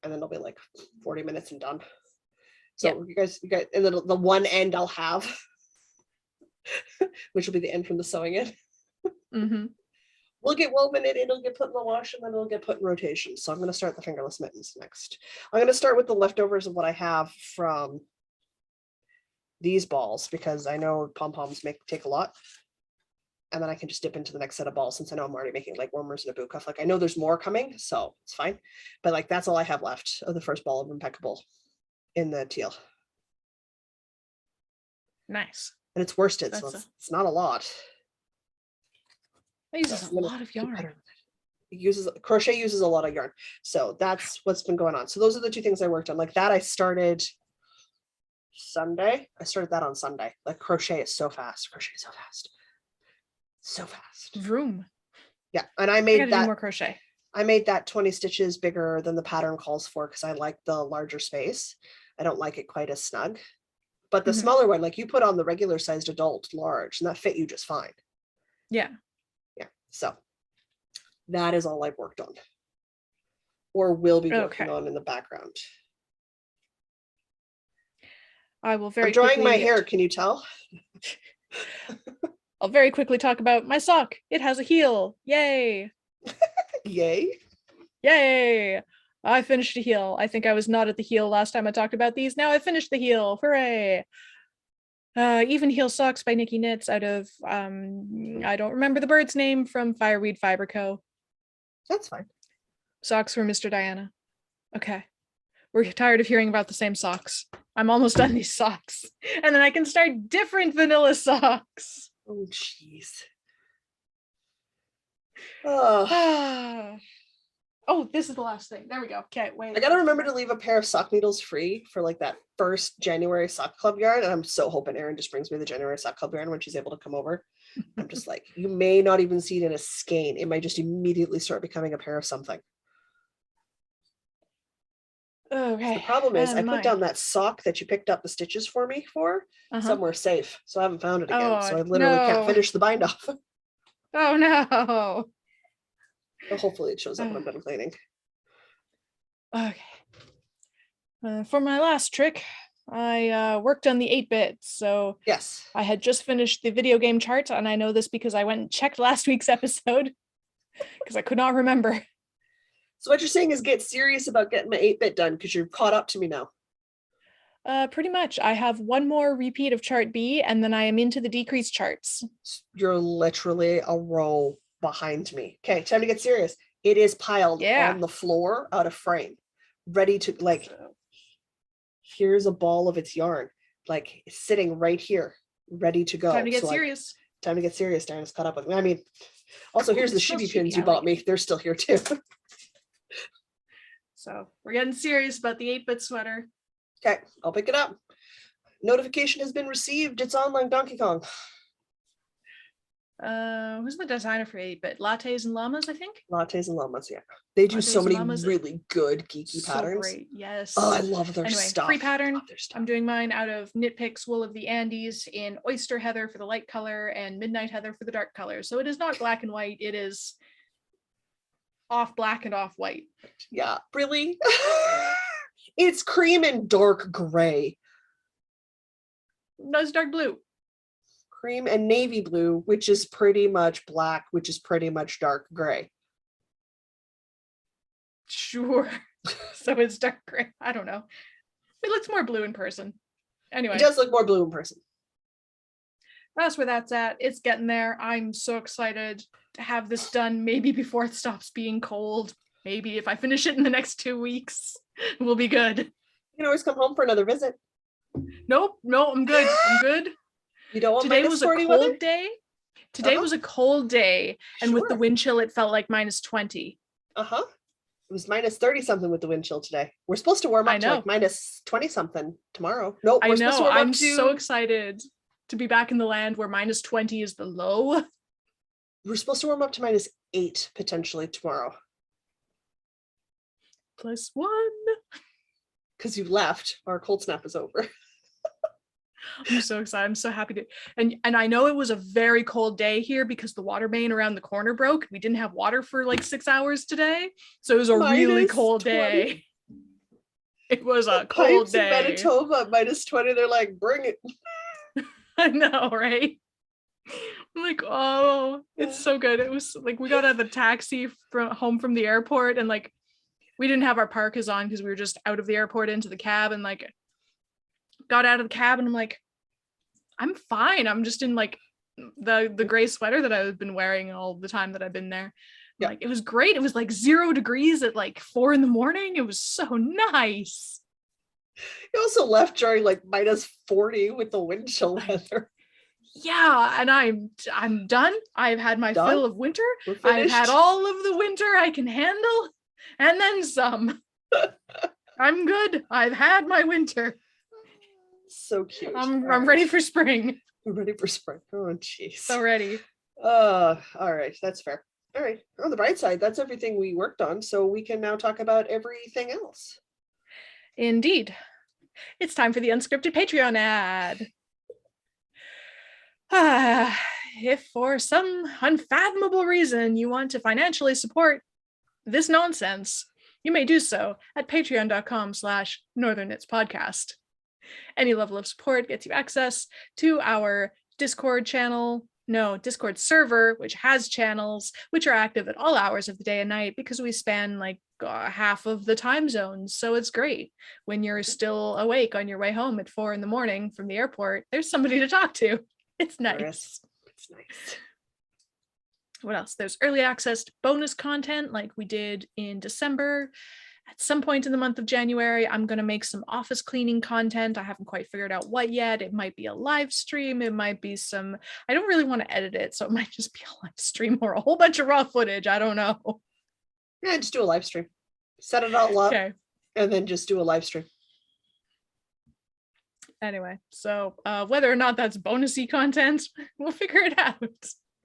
and then it'll be like 40 minutes and done. So you guys, and then the one end I'll have, which will be the end from the sewing it. We'll get woven in, it'll get put in the wash, and then it'll get put in rotation. So I'm going to start the fingerless mittens next. I'm going to start with the leftovers of what I have from these balls, because I know pom-poms take a lot. And then I can just dip into the next set of balls since I know I'm already making leg warmers and a boot cuff. Like I know there's more coming, so it's fine. But like that's all I have left of the first ball of impeccable in the teal. Nice. And it's worsted, so it's not a lot. It uses a lot of yarn. Crochet uses a lot of yarn. So that's what's been going on. So those are the two things I worked on. Like that I started Sunday. I started that on Sunday. Like crochet is so fast. Crochet is so fast. So fast. Vroom. Yeah. And I made that more crochet. I made that 20 stitches bigger than the pattern calls for because I like the larger space. I don't like it quite as snug. But the smaller one, like you put on the regular sized adult large, and that fit you just fine. Yeah. Yeah. So that is all I've worked on. Or will be working on in the background. I will very I'm drying quickly... my hair, can you tell? I'll very quickly talk about my sock. It has a heel. Yay. Yay. Yay. I finished a heel. I think I was not at the heel last time I talked about these. Now I finished the heel. Hooray. Even Heel Socks by Nikki Knits out of, I don't remember the bird's name, from Fireweed Fiber Co. That's fine. Socks for Mr. Diana. Okay. We're tired of hearing about the same socks. I'm almost done these socks. And then I can start different vanilla socks. Oh, jeez. Oh. Oh, this is the last thing. There we go. Okay, wait. I gotta remember to leave a pair of sock needles free for like that first January sock club yarn. And I'm so hoping Erin just brings me the January sock club yarn when she's able to come over. I'm just like, you may not even see it in a skein. It might just immediately start becoming a pair of something. Okay. So the problem is I put down that sock that you picked up the stitches for me for somewhere safe. So I haven't found it again. So I literally can't finish the bind off. Oh no. But hopefully it shows up when I'm done cleaning. Okay. For my last trick, I worked on the 8-bit. So yes, I had just finished the video game chart, and I know this because I went and checked last week's episode because I could not remember. So what you're saying is get serious about getting my 8-bit done because you're caught up to me now. Pretty much. I have one more repeat of chart B, and then I am into the decrease charts. You're literally a row behind me. Okay, time to get serious. It is piled on the floor out of frame, ready to like, here's a ball of its yarn, like sitting right here, ready to go. Time to get serious. Time to get serious. Diana's caught up with me. I mean, also here's the shibby pins you bought me. They're still here too. So we're getting serious about the 8-bit sweater. Okay, I'll pick it up. Notification has been received. It's on like Donkey Kong. Who's the designer for 8-bit? Lattes and Llamas, I think. Lattes and Llamas, yeah. They do so many really good geeky patterns. Great, yes. Oh, I love their stuff. Free pattern. I'm doing mine out of Knit Picks Wool of the Andes in Oyster Heather for the light color and Midnight Heather for the dark color. So it is not black and white. It is off black and off white. Yeah, really? It's cream and dark gray. No, it's dark blue. Cream and navy blue, which is pretty much black, which is pretty much dark gray. Sure. So it's dark gray. I don't know. It looks more blue in person. Anyway. It does look more blue in person. That's where that's at. It's getting there. I'm so excited to have this done, maybe before it stops being cold. Maybe if I finish it in the next 2 weeks, we'll be good. You can always come home for another visit. Nope. No, I'm good. I'm good. You don't want Today was a cold weather? day. Today was a cold day. And with the Sure. wind chill, it felt like -20. Uh-huh. It was -30 something with the wind chill today. We're supposed to warm up to like -20 something tomorrow. Nope. I know. I'm so excited to be back in the land where -20 is the low. We're supposed to warm up to -8 potentially tomorrow. +1. Because you left. Our cold snap is over. I'm so excited. I'm so happy to, and I know it was a very cold day here because the water main around the corner broke. We didn't have water for like 6 hours today. So it was a really cold day. It was a cold day. In Manitoba at -20, they're like, bring it. I know, right? I'm like, oh, it's so good. It was like we got out of the taxi home from the airport, and like we didn't have our parkas on because we were just out of the airport into the cab, and like got out of the cab and I'm like, I'm fine. I'm just in like the gray sweater that I've been wearing all the time that I've been there. Yeah. Like it was great. It was like 0 degrees at like 4 a.m. It was so nice. You also left during like -40 with the wind chill weather. Yeah, and I'm done. I've had my fill of winter. I've had all of the winter I can handle, and then some. I'm good. I've had my winter. So cute. I'm ready for spring. I'm ready for spring. Oh, jeez. So ready. All right. That's fair. All right. On the bright side, that's everything we worked on. So we can now talk about everything else. Indeed. It's time for the unscripted Patreon ad. If for some unfathomable reason you want to financially support this nonsense, you may do so at patreon.com/Northern Knits Podcast. Any level of support gets you access to our Discord server, which has channels which are active at all hours of the day and night because we span like half of the time zones. So it's great when you're still awake on your way home at 4 a.m. from the airport. There's somebody to talk to. It's nice. It's nice. What else? There's early access to bonus content like we did in December. At some point in the month of January, I'm going to make some office cleaning content. I haven't quite figured out what yet. It might be a live stream. It might be I don't really want to edit it, so it might just be a live stream or a whole bunch of raw footage. I don't know. Yeah, just do a live stream. Set it all up, okay, and then just do a live stream. Anyway, so whether or not that's bonusy content, we'll figure it out.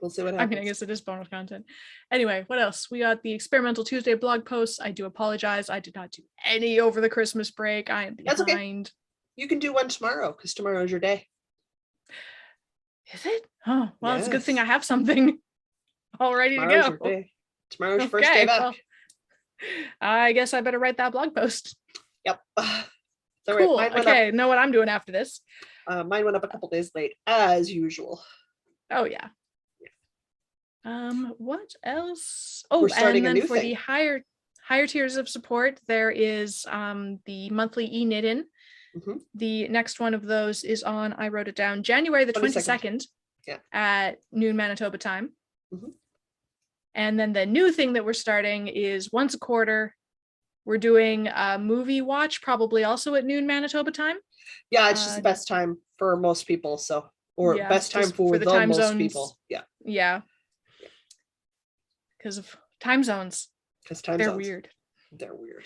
We'll see what happens. I guess it is bonus content. Anyway, what else? We got the Experimental Tuesday blog posts. I do apologize. I did not do any over the Christmas break. I am behind. That's okay. You can do one tomorrow because tomorrow is your day. Is it? Oh, well, yes. It's a good thing I have something all ready to go. Tomorrow's your first day back. Well, I guess I better write that blog post. Yep. Cool. Okay, know what I'm doing after this. Mine went up a couple days late, as usual. Oh, yeah. What else? Oh, and then for the higher tiers of support, there is the monthly e-knitting. Mm-hmm. The next one of those is on, I wrote it down, January the 22nd at noon Manitoba time. Mm-hmm. And then the new thing that we're starting is once a quarter, we're doing a movie watch, probably also at noon Manitoba time. Yeah, it's just the best time for most people. Best time for the time most zones. People. Yeah. Yeah. Because of time zones. They're weird. They're weird.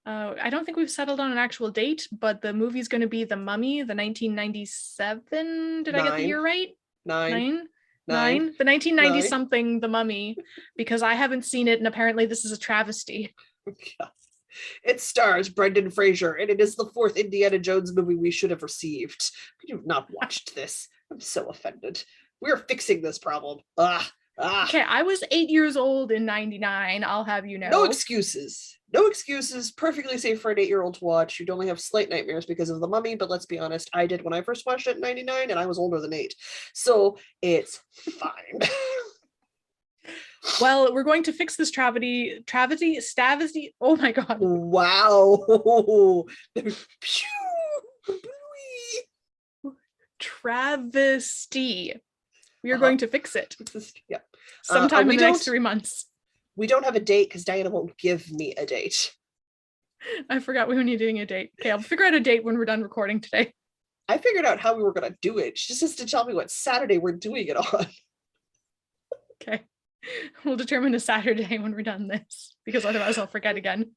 I don't think we've settled on an actual date, but the movie's going to be The Mummy, the 1997. Did I get the year right? Nine. The 1990 something The Mummy, because I haven't seen it, and apparently this is a travesty. Yeah. It stars Brendan Fraser, and it is the 4th Indiana Jones movie we should have received. We have not watched this. I'm so offended. We're fixing this problem. Okay, I was 8 years old in 99, I'll have you know. No excuses. No excuses. Perfectly safe for an 8-year-old to watch. You'd only have slight nightmares because of The Mummy, but let's be honest, I did when I first watched it in 99, and I was older than 8. So it's fine. Well, we're going to fix this travesty. Oh my God. Wow. Travesty. We are going to fix it. Yeah. Sometime in the next 3 months. We don't have a date because Diana won't give me a date. I forgot we were needing a date. Okay, I'll figure out a date when we're done recording today. I figured out how we were going to do it. She just has to tell me what Saturday we're doing it on. Okay. We'll determine a Saturday when we're done this, because otherwise I'll forget again.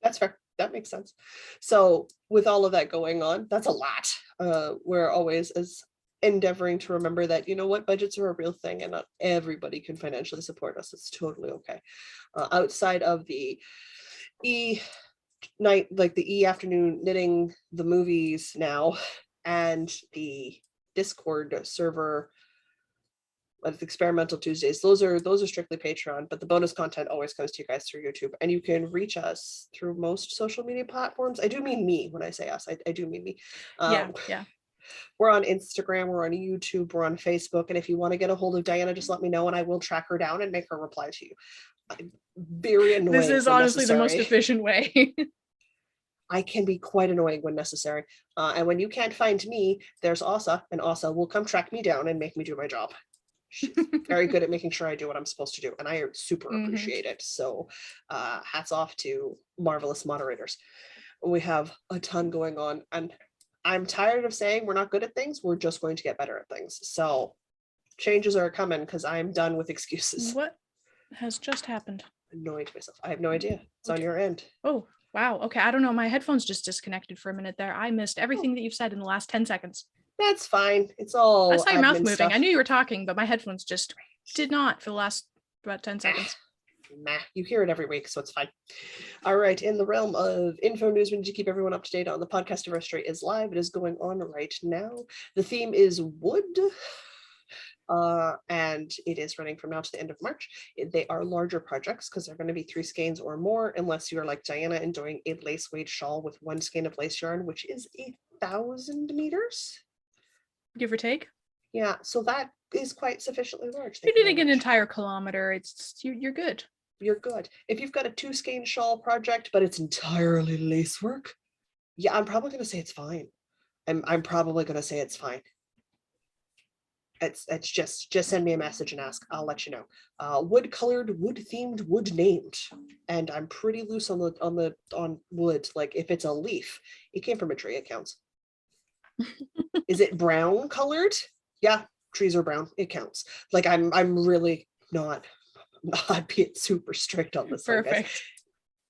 That's fair. That makes sense. So with all of that going on, that's a lot. We're always as endeavoring to remember that, you know what, budgets are a real thing and not everybody can financially support us. It's totally okay. Outside of the afternoon knitting, the movies now, and the Discord server with Experimental Tuesdays, those are strictly Patreon, but the bonus content always comes to you guys through YouTube, and you can reach us through most social media platforms. I do mean me when I say us. I do mean me. Yeah. We're on Instagram, we're on YouTube, we're on Facebook, and if you want to get a hold of Diana, just let me know and I will track her down and make her reply to you. I'm very annoying. This is honestly the most efficient way. I can be quite annoying when necessary. And when you can't find me, there's Asa, and Asa will come track me down and make me do my job. She's very good at making sure I do what I'm supposed to do, and I super appreciate it. So hats off to marvelous moderators. We have a ton going on, and I'm tired of saying we're not good at things. We're just going to get better at things. So changes are coming because I'm done with excuses. What has just happened? Annoyed myself. I have no idea. It's on your end. Oh, wow. Okay. I don't know. My headphones just disconnected for a minute there. I missed everything that you've said in the last 10 seconds. That's fine. It's all. I saw your mouth moving. Stuff. I knew you were talking, but my headphones just did not for the last about 10 seconds. Nah, you hear it every week, so it's fine. All right, in the realm of info news, we need to keep everyone up to date on the podcast anniversary is live. It is going on right now. The theme is wood. And it is running from now to the end of March. They are larger projects because they're going to be 3 skeins or more, unless you are like Diana and doing a lace weight shawl with 1 skein of lace yarn, which is 1,000 meters. Give or take. Yeah, so that is quite sufficiently large. You're doing an entire kilometer. It's you're good. You're good. If you've got a 2 skein shawl project, but it's entirely lace work, yeah, I'm probably going to say it's fine. I'm probably going to say it's fine. It's just send me a message and ask. I'll let you know. Wood colored, wood themed, wood named, and I'm pretty loose on wood. Like if it's a leaf, it came from a tree. It counts. Is it brown colored? Yeah, trees are brown. It counts. Like I'm really not being super strict on this. Perfect.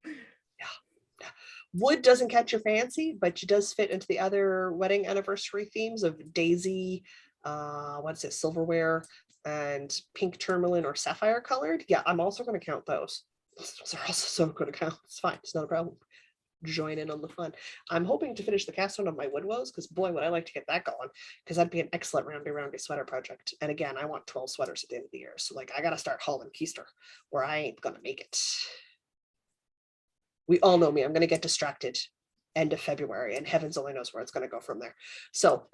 Yeah. Wood doesn't catch your fancy, but it does fit into the other wedding anniversary themes of daisy. What's it, silverware and pink tourmaline or sapphire colored. Yeah, I'm also going to count those. Those are also so going to count. It's fine. It's not a problem. Join in on the fun. I'm hoping to finish the cast on of my wood woes because boy, would I like to get that going, because that'd be an excellent roundy sweater project. And again, I want 12 sweaters at the end of the year. So like I got to start hauling keister or I ain't going to make it. We all know me. I'm going to get distracted end of February and heavens only knows where it's going to go from there. So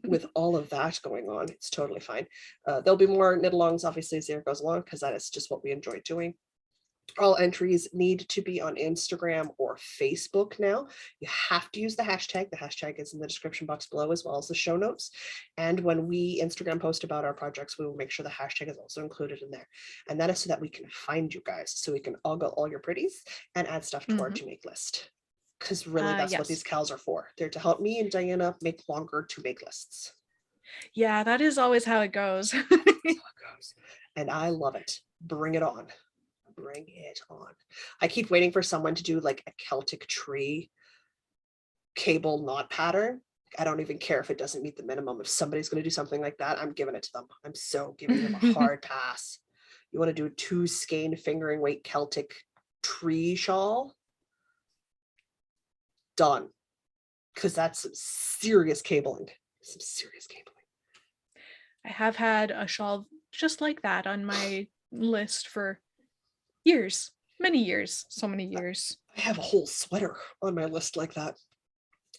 with all of that going on, it's totally fine. There'll be more knit alongs obviously as the year goes along because that is just what we enjoy doing. All entries need to be on Instagram or Facebook now. You have to use the hashtag. The hashtag is in the description box below as well as the show notes. And when we Instagram post about our projects, we will make sure the hashtag is also included in there. And that is so that we can find you guys, so we can all go all your pretties and add stuff to our to make list. Because really that's what these cows are for. They're to help me and Diana make longer to make lists. Yeah, that is always how it goes. That's how it goes. And I love it. Bring it on. Bring it on. I keep waiting for someone to do like a Celtic tree cable knot pattern. I don't even care if it doesn't meet the minimum. If somebody's going to do something like that, I'm giving it to them. I'm so giving them a hard pass. You want to do a 2 skein fingering weight Celtic tree shawl? Done. Because that's some serious cabling. Some serious cabling. I have had a shawl just like that on my list for years, many years, so many years. I have a whole sweater on my list like that.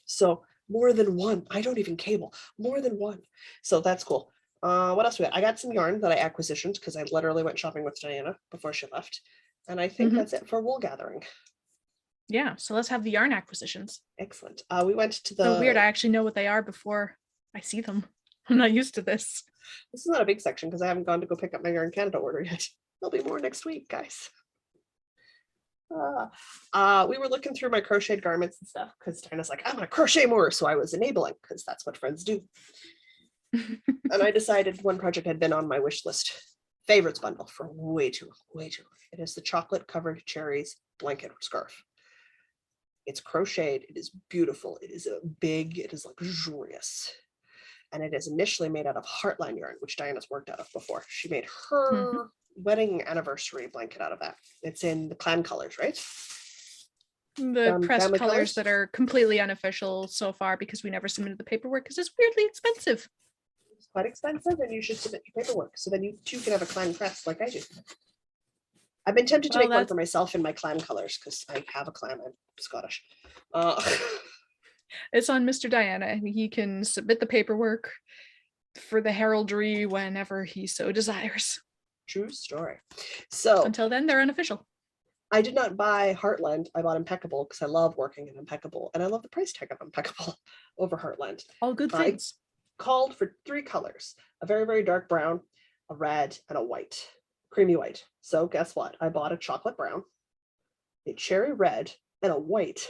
So more than one. I don't even cable. More than one. So that's cool. What else we got? I got some yarn that I acquisitioned because I literally went shopping with Diana before she left. And I think that's it for wool gathering. Yeah, so let's have the yarn acquisitions. Excellent. We went to the... So weird, I actually know what they are before I see them. I'm not used to this. This is not a big section because I haven't gone to go pick up my Yarn Canada order yet. There'll be more next week, guys. We were looking through my crocheted garments and stuff because Diana's like, I'm going to crochet more. So I was enabling because that's what friends do. And I decided one project had been on my wish list. Favorites bundle for way too long. It is the chocolate covered cherries blanket scarf. It's crocheted. It is beautiful. It is big. It is luxurious. And it is initially made out of Heartland yarn, which Diana's worked out of before. She made her wedding anniversary blanket out of that. It's in the clan colors, right? The pressed colors that are completely unofficial so far because we never submitted the paperwork because it's weirdly expensive. It's quite expensive and you should submit your paperwork so then you too can have a clan press like I do. I've been tempted to make one for myself in my clan colors because I have a clan. I'm Scottish. It's on Mr. Diana. He can submit the paperwork for the heraldry whenever he so desires. True story. So until then, they're unofficial. I did not buy Heartland. I bought Impeccable because I love working in Impeccable and I love the price tag of Impeccable over Heartland. All good things. I called for 3 colors, a very, very dark brown, a red, and a white, creamy white. So guess what? I bought a chocolate brown, a cherry red, and a white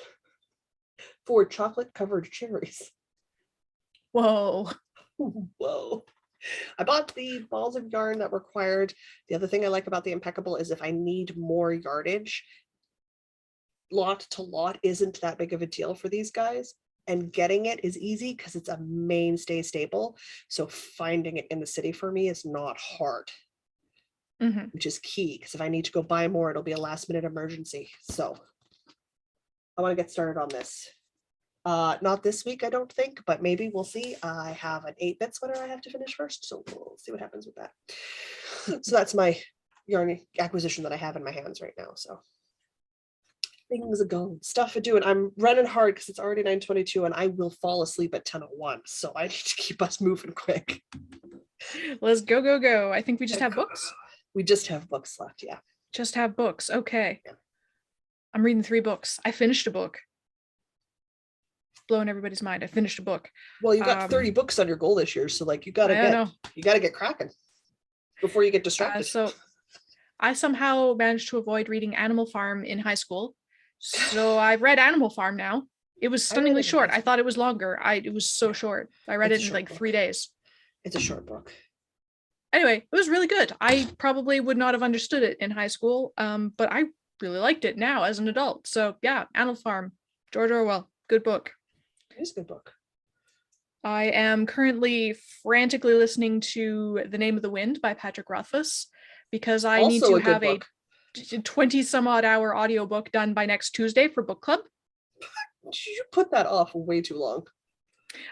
for chocolate covered cherries. Whoa. Whoa. I bought the balls of yarn that required. The other thing I like about the Impeccable is if I need more yardage, lot to lot isn't that big of a deal for these guys. And getting it is easy because it's a mainstay staple. So finding it in the city for me is not hard. which is key because if I need to go buy more, it'll be a last minute emergency. So I want to get started on this. Not this week, I don't think, but maybe we'll see. I have an 8-bit sweater I have to finish first, so we'll see what happens with that. So that's my yarn acquisition that I have in my hands right now. So things are going, stuff to do, and I'm running hard because it's already 9:22 and I will fall asleep at 10:01. So I need to keep us moving quick. Let's go, go, go. I think we just have books. We just have books left, yeah. Just have books. Okay. Yeah. I'm reading 3 books. I finished a book. Blowing everybody's mind. I finished a book. Well, you got 30 books on your goal this year, so like you gotta get cracking before you get distracted. So I somehow managed to avoid reading Animal Farm in high school. So I've read Animal Farm now. It was stunningly short. I thought it was longer. It was so short. I read it in like 3 days. It's a short book. Anyway, it was really good. I probably would not have understood it in high school, but I really liked it now as an adult. So yeah, Animal Farm, George Orwell, good book. It is a good book. I am currently frantically listening to The Name of the Wind by Patrick Rothfuss because I need to have a 20 some odd hour audiobook done by next Tuesday for book club. You put that off way too long.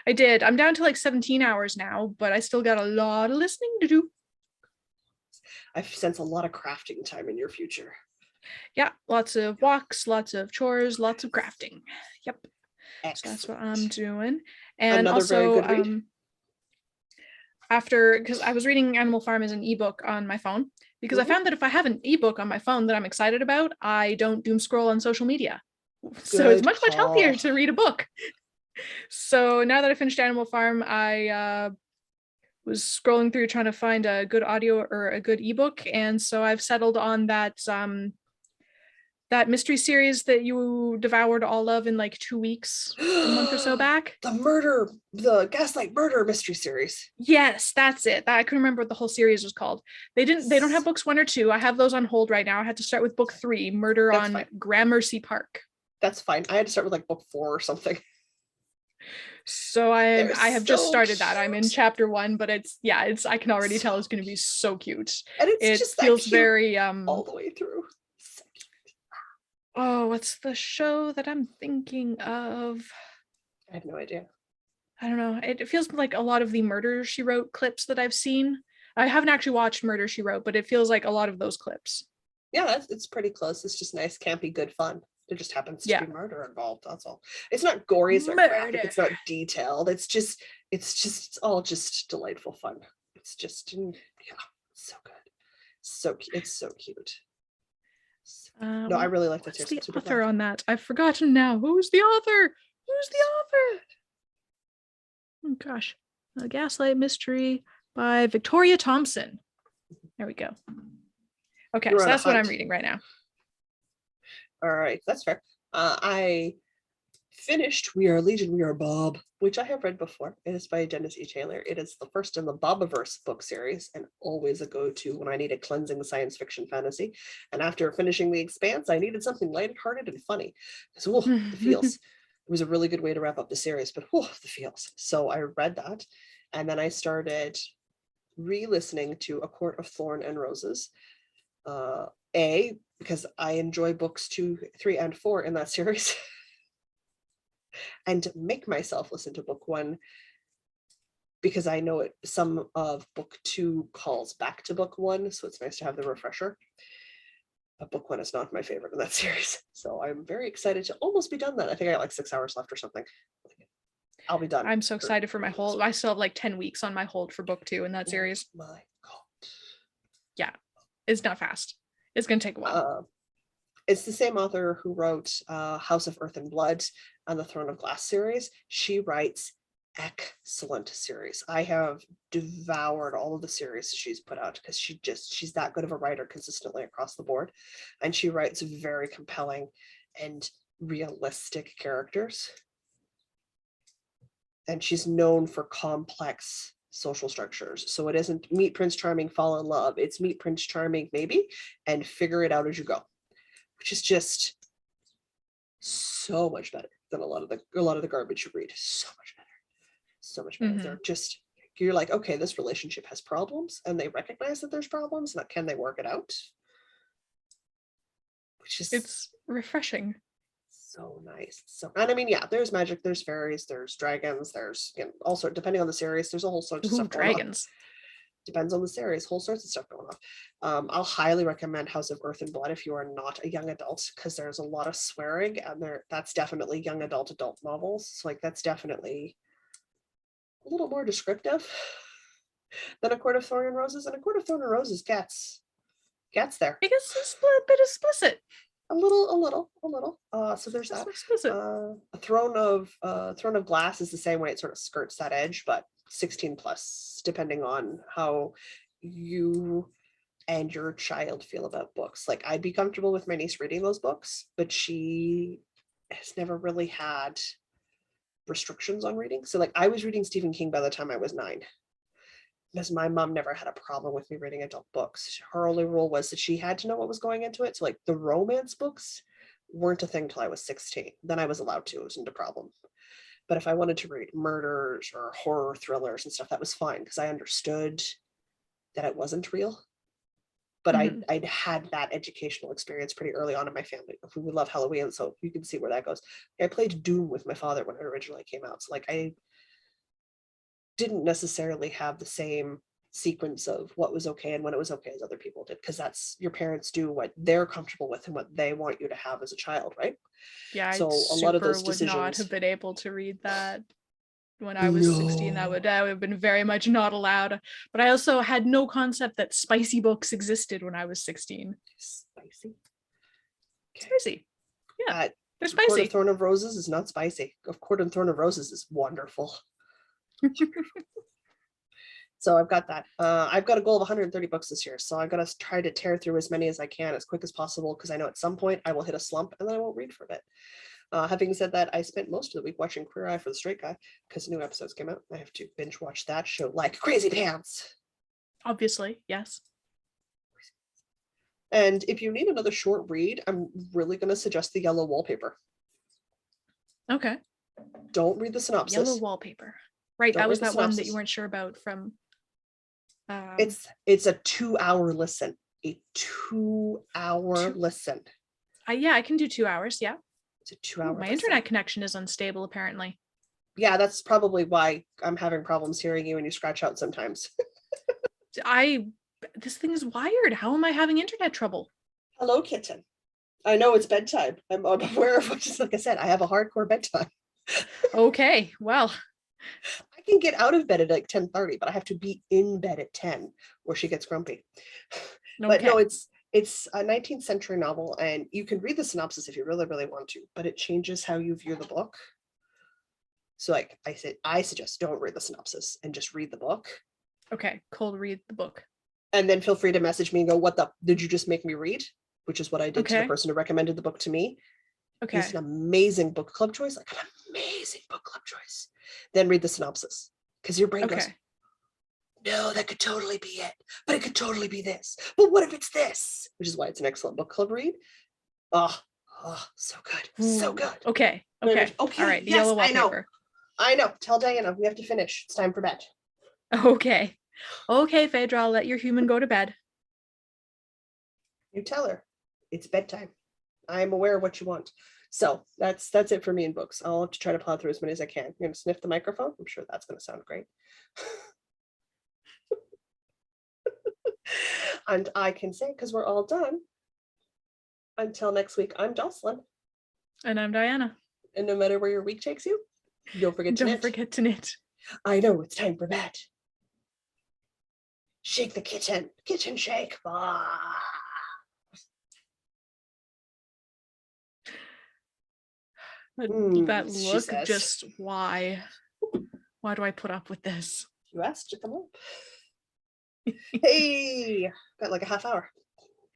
I did. I'm down to like 17 hours now, but I still got a lot of listening to do. I sense a lot of crafting time in your future. Yeah, lots of walks, lots of chores, lots of crafting. Yep. Excellent. So that's what I'm doing. And another also, very good read. because I was reading Animal Farm as an ebook on my phone, because I found that if I have an ebook on my phone that I'm excited about, I don't doom scroll on social media. So it's much healthier to read a book. So now that I finished Animal Farm, I was scrolling through trying to find a good audio or a good ebook, and so I've settled on that that mystery series that you devoured all of in like 2 weeks, a month or so back. The Gaslight Murder mystery series. Yes, that's it. I couldn't remember what the whole series was called. They don't have books 1 or 2. I have those on hold right now. I had to start with book 3, Murder on Gramercy Park. That's fine. I had to start with like book 4 or something. So I have just started that. I'm in chapter 1, but it's I can already tell it's going to be so cute. And it just feels very all the way through. So cute. Oh, what's the show that I'm thinking of? I have no idea. I don't know. It feels like a lot of the Murder, She Wrote clips that I've seen. I haven't actually watched Murder, She Wrote, but it feels like a lot of those clips. Yeah, it's pretty close. It's just nice, campy, good fun. There just happens to be murder involved. That's all. It's not gory. It's not graphic. It's not detailed. It's all just delightful fun. It's just so good. So it's so cute. No, I really like that. What's the author on that? I've forgotten now. Who's the author? Oh gosh, A Gaslight Mystery by Victoria Thompson. There we go. Okay, so that's what I'm reading right now. All right, that's fair. I finished We Are Legion, We Are Bob, which I have read before. It is by Dennis E. Taylor. It is the first in the Bobiverse book series and always a go-to when I need a cleansing science fiction fantasy. And after finishing The Expanse, I needed something lighthearted and funny. Because the feels. It was a really good way to wrap up the series, but the feels. So I read that. And then I started re-listening to A Court of Thorn and Roses. Because I enjoy books 2, 3, and 4 in that series. And make myself listen to book 1 because I know some of book 2 calls back to book 1, so it's nice to have the refresher. But book 1 is not my favorite in that series. So I'm very excited to almost be done that. I think I got like 6 hours left or something. I'll be done. I'm so excited for my hold. I still have like 10 weeks on my hold for book 2 in that series. Oh my God. Yeah, it's not fast. It's going to take a while. It's the same author who wrote House of Earth and Blood and the Throne of Glass series. She writes excellent series. I have devoured all of the series she's put out because she's that good of a writer consistently across the board. And she writes very compelling and realistic characters. And she's known for complex social structures. So it isn't meet Prince Charming, fall in love. It's meet Prince Charming maybe and figure it out as you go, which is just so much better than a lot of the garbage you read. So much better. They're just You're like, okay, this relationship has problems, and they recognize that there's problems. Now, can they work it out? Which is It's refreshing. so nice. So, and I mean, yeah, there's magic, there's fairies, there's dragons, there's, you know, also depending on the series, there's a whole sort of stuff going on. Dragons. Depends on the series, whole sorts of stuff going on. I'll highly recommend House of Earth and Blood if you are not a young adult, because there's a lot of swearing, and that's definitely young adult novels. So, like, that's definitely a little more descriptive than A Court of Thorn and Roses, and A Court of Thorn and Roses gets there. I guess it's a bit explicit. A little. So there's that. A Throne of Glass is the same way. It sort of skirts that edge, but 16 plus, depending on how you and your child feel about books. Like, I'd be comfortable with my niece reading those books, but she has never really had restrictions on reading. So, like, I was reading Stephen King by the time I was 9. Because my mom never had a problem with me reading adult books. Her only rule was that she had to know what was going into it. So, like, the romance books weren't a thing till I was 16. Then I was allowed to. It wasn't a problem. But if I wanted to read murders or horror thrillers and stuff, that was fine, because I understood that it wasn't real. But I'd had that educational experience pretty early on in my family. We love Halloween, so you can see where that goes. I played Doom with my father when it originally came out. So, like, I didn't necessarily have the same sequence of what was okay and when it was okay as other people did, because that's, your parents do what they're comfortable with and what they want you to have as a child, right? Yeah, so a lot of those decisions would not have been able to read that when I was 16. That would have been very much not allowed. But I also had no concept that spicy books existed when I was 16. Spicy? Okay. Spicy. Yeah, they're spicy. Court of Thorn of Roses is not spicy. Court of Thorn of Roses is wonderful. So I've got that. I've got a goal of 130 books this year, so I've got to try to tear through as many as I can as quick as possible, because I know at some point I will hit a slump and then I won't read for a bit. Having said that, I spent most of the week watching Queer Eye for the Straight Guy, because new episodes came out. I have to binge watch that show like crazy pants. Obviously, yes. And if you need another short read, I'm really going to suggest The Yellow Wallpaper. Okay. Don't read the synopsis. Yellow Wallpaper. Right, that was that one that you weren't sure about from... It's a 2-hour listen. A 2-hour listen. Yeah, I can do 2 hours, yeah. It's a 2-hour My internet connection is unstable, apparently. Yeah, that's probably why I'm having problems hearing you and you scratch out sometimes. This thing is wired. How am I having internet trouble? Hello, kitten. I know it's bedtime. I'm aware of what, just like I said, I have a hardcore bedtime. Okay, well. I can get out of bed at like 10:30, but I have to be in bed at 10 or she gets grumpy. Okay. But no, it's a 19th century novel, and you can read the synopsis if you really, really want to, but it changes how you view the book. So, like I suggest don't read the synopsis and just read the book. Okay, cold read the book. And then feel free to message me and go, what the, did you just make me read? Which is what I did to the person who recommended the book to me. Okay. It's an amazing book club choice, like an amazing book club choice. Then read the synopsis, because your brain goes, no, that could totally be it, but it could totally be this. But what if it's this? Which is why it's an excellent book club read. Oh, so good. So good. Okay. All right. The Yellow Wallpaper. I know. Tell Diana we have to finish. It's time for bed. Okay, Phaedra, I'll let your human go to bed. You tell her it's bedtime. I'm aware of what you want. So that's it for me in books. I'll have to try to plow through as many as I can. You're gonna sniff the microphone? I'm sure that's gonna sound great. And I can say, because we're all done, until next week, I'm Jocelyn. And I'm Diana. And no matter where your week takes you, don't forget to knit. Don't forget to knit. I know, it's time for bed. Shake the kitten. Kitten shake. Ah. That look, just why? Why do I put up with this? You asked to come up. Hey, got like a half hour.